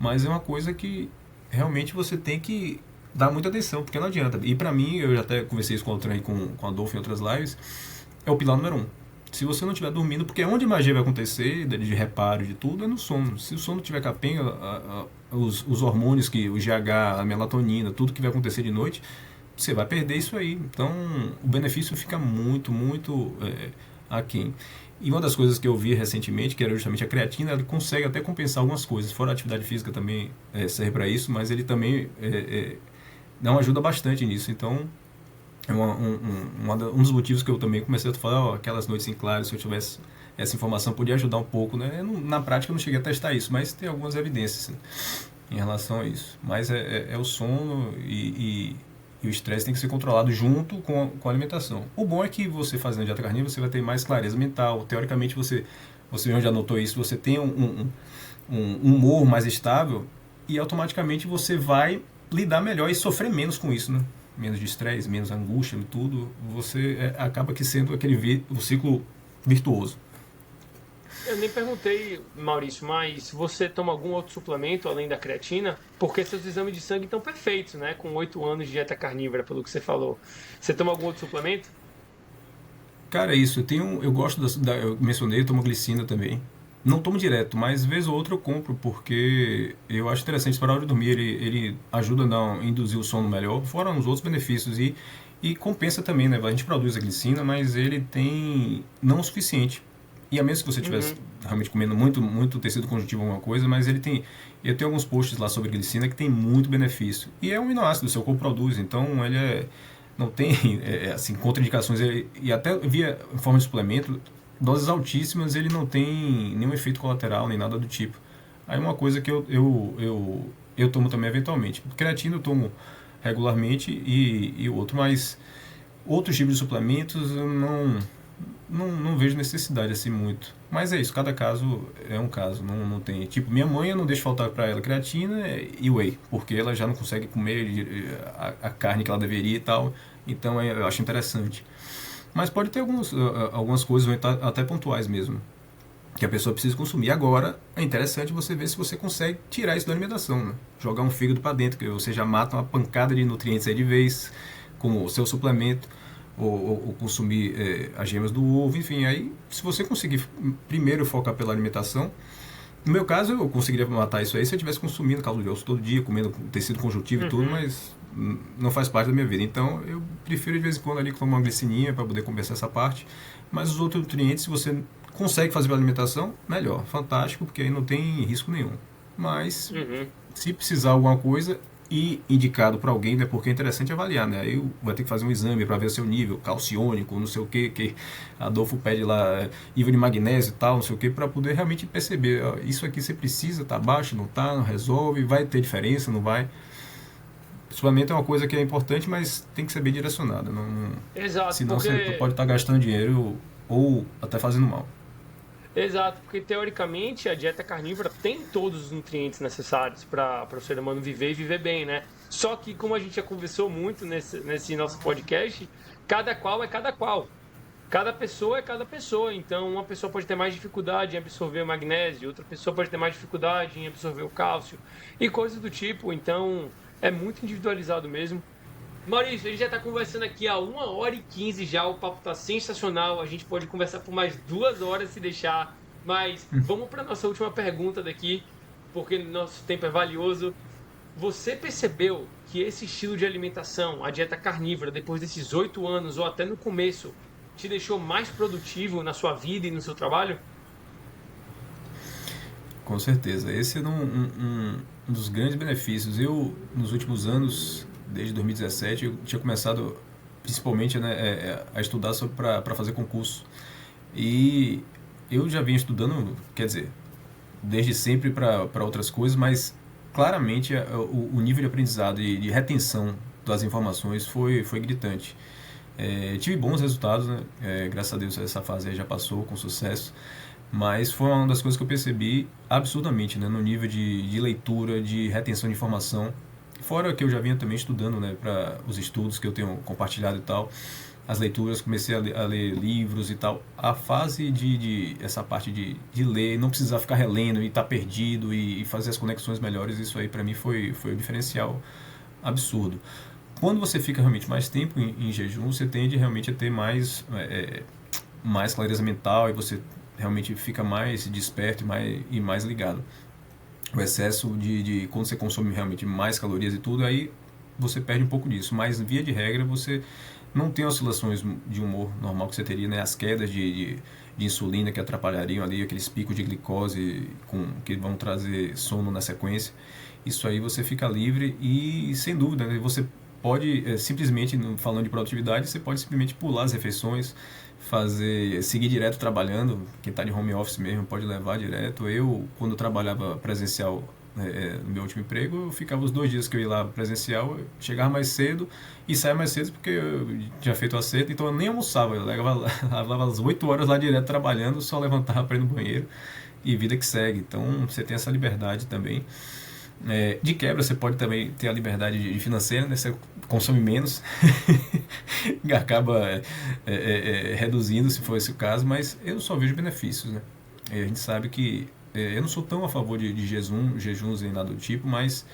Mas é uma coisa que realmente você tem que dar muita atenção, porque não adianta. E pra mim, eu já até conversei isso com a Adolfo em outras lives, é o pilar número 1. Se você não estiver dormindo, porque onde a magia vai acontecer, de reparo, de tudo, é no sono. Se o sono estiver capenga, os hormônios, o GH, a melatonina, tudo que vai acontecer de noite, você vai perder isso aí. Então, o benefício fica muito, muito aquém. E uma das coisas que eu vi recentemente, que era justamente a creatina, ele consegue até compensar algumas coisas. Fora a atividade física também serve para isso, mas ele também dá uma ajuda bastante nisso. Então, é um dos motivos que eu também comecei a falar, aquelas noites em claro, se eu tivesse essa informação, podia ajudar um pouco, né? Na prática eu não cheguei a testar isso, mas tem algumas evidências em relação a isso. Mas é o sono e o estresse tem que ser controlado junto com a alimentação. O bom é que você fazendo dieta carnívora, você vai ter mais clareza mental. Teoricamente, você já notou isso, você tem um humor mais estável e automaticamente você vai lidar melhor e sofrer menos com isso, né? Menos de estresse, menos angústia e tudo. Você acaba que sendo o ciclo virtuoso. Eu nem perguntei, Maurício, mas você toma algum outro suplemento além da creatina? Porque seus exames de sangue estão perfeitos, né? Com 8 anos de dieta carnívora, pelo que você falou. Você toma algum outro suplemento? Cara, é isso. Eu gosto eu mencionei, eu tomo glicina também. Não tomo direto, mas vez ou outra eu compro, porque eu acho interessante para a hora de dormir. Ele ajuda a induzir o sono melhor, fora os outros benefícios. E compensa também, né? A gente produz a glicina, mas ele tem não o suficiente. E a menos que você estivesse realmente comendo muito, muito tecido conjuntivo ou alguma coisa, mas ele tem. Eu tenho alguns posts lá sobre glicina que tem muito benefício. E é um aminoácido, o seu corpo produz, então ele não tem assim, contraindicações. E até via em forma de suplemento, doses altíssimas, ele não tem nenhum efeito colateral, nem nada do tipo. Aí uma coisa que eu tomo também eventualmente. Creatina eu tomo regularmente e o outro, mas outros tipos de suplementos eu não vejo necessidade assim muito. Mas é isso, cada caso é um caso, não tem. Tipo, minha mãe eu não deixo faltar para ela creatina e whey, porque ela já não consegue comer a carne que ela deveria e tal. Então eu acho interessante. Mas pode ter algumas coisas até pontuais mesmo, que a pessoa precisa consumir. Agora, é interessante você ver se você consegue tirar isso da alimentação, né? Jogar um fígado para dentro, que você já mata uma pancada de nutrientes aí de vez, com o seu suplemento, ou consumir as gemas do ovo, enfim. Aí, se você conseguir primeiro focar pela alimentação, no meu caso, eu conseguiria matar isso aí se eu estivesse consumindo caldo de osso todo dia, comendo tecido conjuntivo e tudo, mas não faz parte da minha vida. Então, eu prefiro de vez em quando ali tomar uma gliциninha para poder compensar essa parte. Mas os outros nutrientes, se você consegue fazer pela alimentação, melhor, fantástico, porque aí não tem risco nenhum. Mas, se precisar alguma coisa e indicado para alguém, né, porque é interessante avaliar, né? Aí vai ter que fazer um exame para ver o seu nível calciônico, não sei o que Adolfo pede lá, nível de magnésio e tal, não sei o que, para poder realmente perceber, ó, isso aqui você precisa, tá baixo, não tá, não resolve, vai ter diferença, não vai. Suplemento é uma coisa que é importante, mas tem que ser bem direcionada. Exato, senão porque... você pode estar gastando dinheiro ou até fazendo mal. Exato, porque teoricamente a dieta carnívora tem todos os nutrientes necessários para o ser humano viver e viver bem, né? Só que, como a gente já conversou muito nesse nosso podcast, cada qual é cada qual. Cada pessoa é cada pessoa. Então, uma pessoa pode ter mais dificuldade em absorver o magnésio, outra pessoa pode ter mais dificuldade em absorver o cálcio e coisas do tipo. Então, é muito individualizado mesmo. Maurício, a gente já está conversando aqui há 1h15 já, o papo está sensacional, a gente pode conversar por mais 2 horas se deixar, mas vamos para a nossa última pergunta daqui, porque nosso tempo é valioso. Você percebeu que esse estilo de alimentação, a dieta carnívora, depois desses 8 anos, ou até no começo, te deixou mais produtivo na sua vida e no seu trabalho? Com certeza. Esse é um dos grandes benefícios. Eu, nos últimos anos, desde 2017, eu tinha começado, principalmente, né, a estudar para fazer concurso. E eu já vinha estudando, quer dizer, desde sempre para outras coisas, mas claramente o nível de aprendizado e de retenção das informações foi gritante. Tive bons resultados, né? Graças a Deus essa fase aí já passou com sucesso, mas foi uma das coisas que eu percebi absurdamente, né? No nível de leitura, de retenção de informação. Fora que eu já vinha também estudando, né, para os estudos que eu tenho compartilhado e tal, as leituras, comecei a ler livros e tal. A fase essa parte de ler, não precisar ficar relendo e estar perdido e fazer as conexões melhores, isso aí para mim foi um diferencial absurdo. Quando você fica realmente mais tempo em jejum, você tende realmente a ter mais clareza mental e você realmente fica mais desperto e mais ligado. O excesso quando você consome realmente mais calorias e tudo, aí você perde um pouco disso. Mas, via de regra, você não tem oscilações de humor normal que você teria, né? As quedas de insulina que atrapalhariam ali, aqueles picos de glicose que vão trazer sono na sequência. Isso aí você fica livre e, sem dúvida, né, você pode, simplesmente, falando de produtividade, você pode simplesmente pular as refeições, seguir direto trabalhando. Quem está de home office mesmo pode levar direto. Eu, quando eu trabalhava presencial, no meu último emprego, eu ficava os 2 dias que eu ia lá presencial, eu chegava mais cedo e saía mais cedo porque eu tinha feito a cesta, então eu nem almoçava, eu lavava as 8 horas lá direto trabalhando, só levantava para ir no banheiro e vida que segue. Então você tem essa liberdade também. De quebra, você pode também ter a liberdade financeira, né? Você consome menos e acaba reduzindo, se for esse o caso, mas eu só vejo benefícios, né? A gente sabe que eu não sou tão a favor de jejuns nem nada do tipo, mas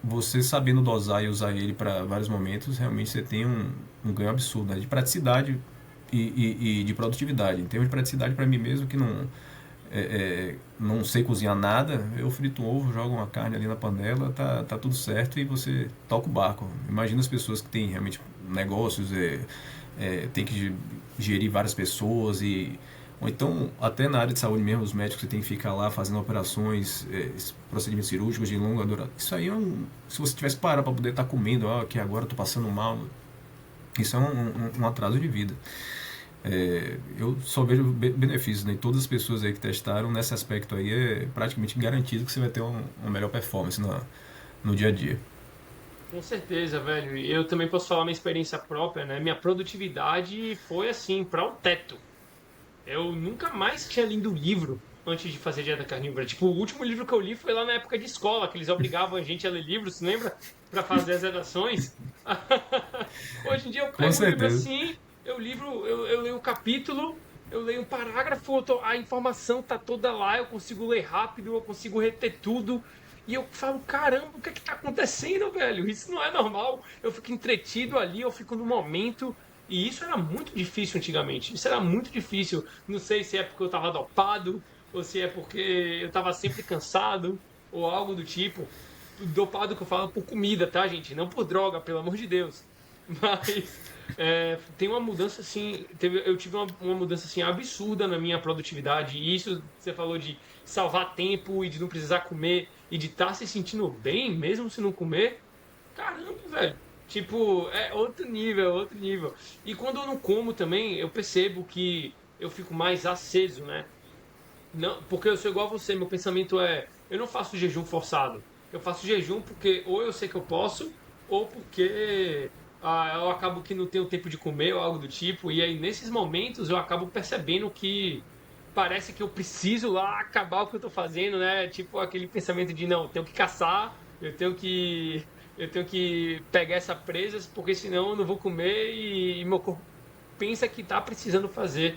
você sabendo dosar e usar ele para vários momentos, realmente você tem um ganho absurdo, né? De praticidade e de produtividade. Em termos de praticidade, para mim mesmo, que não sei cozinhar nada, eu frito um ovo, jogo uma carne ali na panela, tá tudo certo e você toca o barco. Imagina as pessoas que têm realmente negócios, tem que gerir várias pessoas ou então até na área de saúde mesmo, os médicos que tem que ficar lá fazendo operações, procedimentos cirúrgicos de longa duração. Isso aí se você tivesse que parar para poder estar comendo, que agora eu tô passando mal, isso é um atraso de vida. Eu só vejo benefícios, né? Todas as pessoas aí que testaram nesse aspecto aí, é praticamente garantido que você vai ter uma melhor performance no dia a dia. Com certeza, velho. E eu também posso falar minha experiência própria, né? Minha produtividade foi assim, para o teto. Eu nunca mais tinha lido livro antes de fazer dieta carnívora. Tipo, o último livro que eu li foi lá na época de escola, que eles obrigavam a gente a ler livros, se lembra? Para fazer as redações. Hoje em dia eu Com pego um livro certeza. assim, eu leio um capítulo, eu leio um parágrafo, a informação tá toda lá, eu consigo ler rápido, eu consigo reter tudo. E eu falo, caramba, o que é que tá acontecendo, velho? Isso não é normal. Eu fico entretido ali, eu fico no momento. E isso era muito difícil antigamente. Isso era muito difícil. Não sei se é porque eu tava dopado, ou se é porque eu tava sempre cansado, ou algo do tipo. Dopado que eu falo por comida, tá, gente? Não por droga, pelo amor de Deus. Mas tem uma mudança assim. Eu tive uma mudança assim absurda na minha produtividade. E isso você falou de salvar tempo e de não precisar comer e de estar se sentindo bem, mesmo se não comer. Caramba, velho. Tipo, é outro nível, outro nível. E quando eu não como também, eu percebo que eu fico mais aceso, né? Não, porque eu sou igual a você, meu pensamento eu não faço jejum forçado. Eu faço jejum porque ou eu sei que eu posso, ou porque eu acabo que não tenho tempo de comer ou algo do tipo. E aí, nesses momentos, eu acabo percebendo que parece que eu preciso lá acabar o que eu tô fazendo, né? Tipo aquele pensamento de não, eu tenho que caçar, eu tenho que pegar essa presa, porque senão eu não vou comer e meu corpo pensa que tá precisando fazer.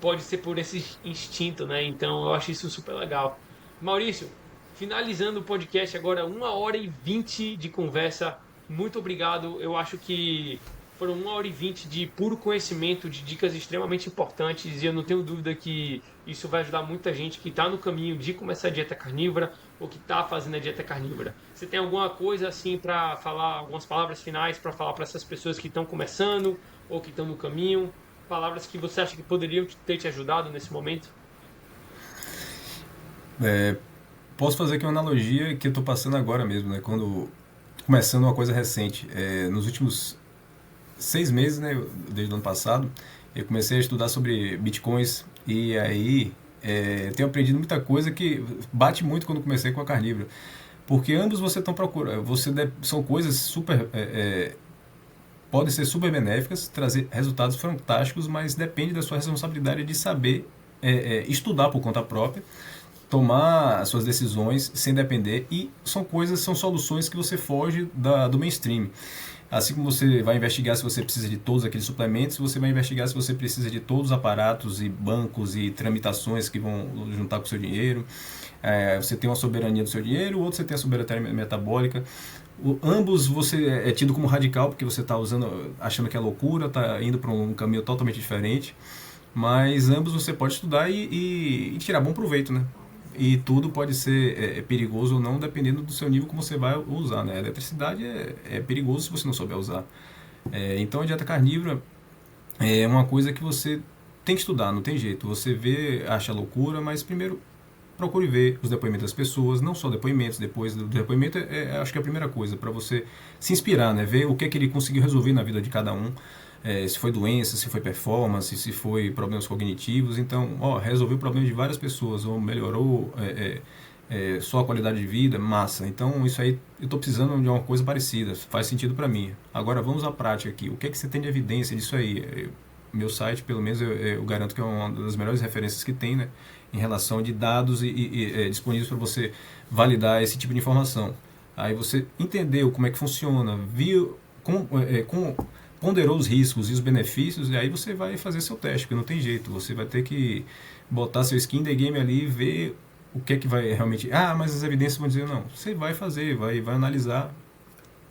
Pode ser por esse instinto, né? Então eu acho isso super legal. Maurício, finalizando o podcast agora, 1 hora e 20 de conversa. Muito obrigado. Eu acho que Foram 1h20 de puro conhecimento, de dicas extremamente importantes, e eu não tenho dúvida que isso vai ajudar muita gente que está no caminho de começar a dieta carnívora ou que está fazendo a dieta carnívora. Você tem alguma coisa assim para falar, algumas palavras finais para falar para essas pessoas que estão começando ou que estão no caminho? Palavras que você acha que poderiam ter te ajudado nesse momento? Posso fazer aqui uma analogia que eu estou passando agora mesmo, né? Quando começando uma coisa recente, nos últimos 6 meses, né, desde o ano passado, eu comecei a estudar sobre bitcoins e aí tenho aprendido muita coisa que bate muito quando comecei com a carnívora, porque ambos você estão procurando, são coisas super podem ser super benéficas, trazer resultados fantásticos, mas depende da sua responsabilidade de saber estudar por conta própria, tomar as suas decisões sem depender, e são soluções que você foge do mainstream. Assim como você vai investigar se você precisa de todos aqueles suplementos, você vai investigar se você precisa de todos os aparatos e bancos e tramitações que vão juntar com o seu dinheiro. Você tem uma soberania do seu dinheiro, o outro você tem a soberania metabólica. Ambos você é tido como radical porque você está usando, achando que é loucura, está indo para um caminho totalmente diferente. Mas ambos você pode estudar e tirar bom proveito, né? E tudo pode ser perigoso ou não, dependendo do seu nível como você vai usar, né? A eletricidade é perigoso se você não souber usar. Então a dieta carnívora é uma coisa que você tem que estudar, não tem jeito. Você vê, acha loucura, mas primeiro procure ver os depoimentos das pessoas, não só depoimentos, depois do depoimento acho que é a primeira coisa, para você se inspirar, né? Ver o que é que ele conseguiu resolver na vida de cada um. Se foi doença, se foi performance, se foi problemas cognitivos. Então, resolveu o problema de várias pessoas, ou melhorou só a qualidade de vida, massa. Então, isso aí, eu estou precisando de uma coisa parecida, faz sentido para mim. Agora, vamos à prática aqui. O que é que você tem de evidência disso aí? Meu site, pelo menos, eu garanto que é uma das melhores referências que tem, né, em relação de dados disponíveis para você validar esse tipo de informação. Aí você entendeu como é que funciona, viu ponderou os riscos e os benefícios, e aí você vai fazer seu teste, porque não tem jeito, você vai ter que botar seu skin in the game ali e ver o que é que vai realmente... mas as evidências vão dizer, não, você vai fazer, vai analisar,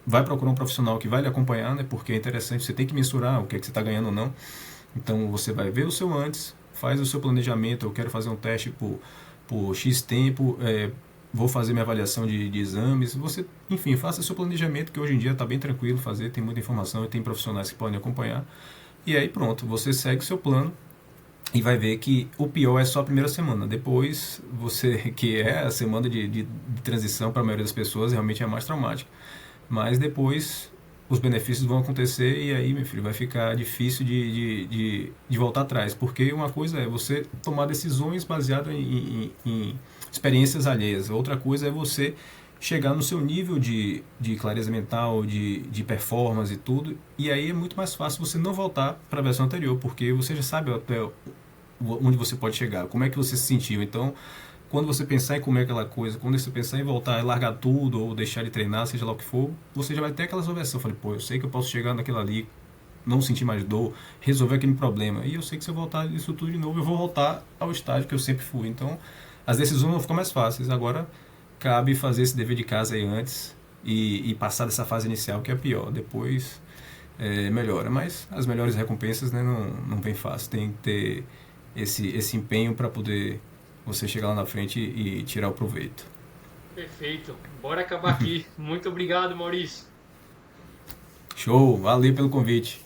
vai procurar um profissional que vai lhe acompanhar, né, porque é interessante, você tem que mensurar o que é que você está ganhando ou não. Então você vai ver o seu antes, faz o seu planejamento, eu quero fazer um teste por X tempo, vou fazer minha avaliação de exames, você, enfim, faça seu planejamento, que hoje em dia está bem tranquilo fazer, tem muita informação e tem profissionais que podem acompanhar, e aí pronto, você segue o seu plano e vai ver que o pior é só a primeira semana, depois que é a semana de transição para a maioria das pessoas, realmente é mais traumática, mas depois os benefícios vão acontecer e aí, meu filho, vai ficar difícil de voltar atrás, porque uma coisa é você tomar decisões baseadas em experiências alheias, outra coisa é você chegar no seu nível de clareza mental, de performance e tudo, e aí é muito mais fácil você não voltar para a versão anterior, porque você já sabe até onde você pode chegar, como é que você se sentiu. Então, quando você pensar em comer aquela coisa, quando você pensar em voltar e largar tudo, ou deixar de treinar, seja lá o que for, você já vai ter aquela versão. Falei, eu sei que eu posso chegar naquilo ali, não sentir mais dor, resolver aquele problema. E eu sei que se eu voltar isso tudo de novo, eu vou voltar ao estágio que eu sempre fui. Então, as decisões vão ficar mais fáceis. Agora, cabe fazer esse dever de casa aí antes e passar dessa fase inicial, que é a pior. Depois, melhora. Mas as melhores recompensas, né, não vem fácil. Tem que ter esse empenho para poder você chegar lá na frente e tirar o proveito. Perfeito. Bora acabar aqui. Muito obrigado, Maurício. Show, valeu pelo convite.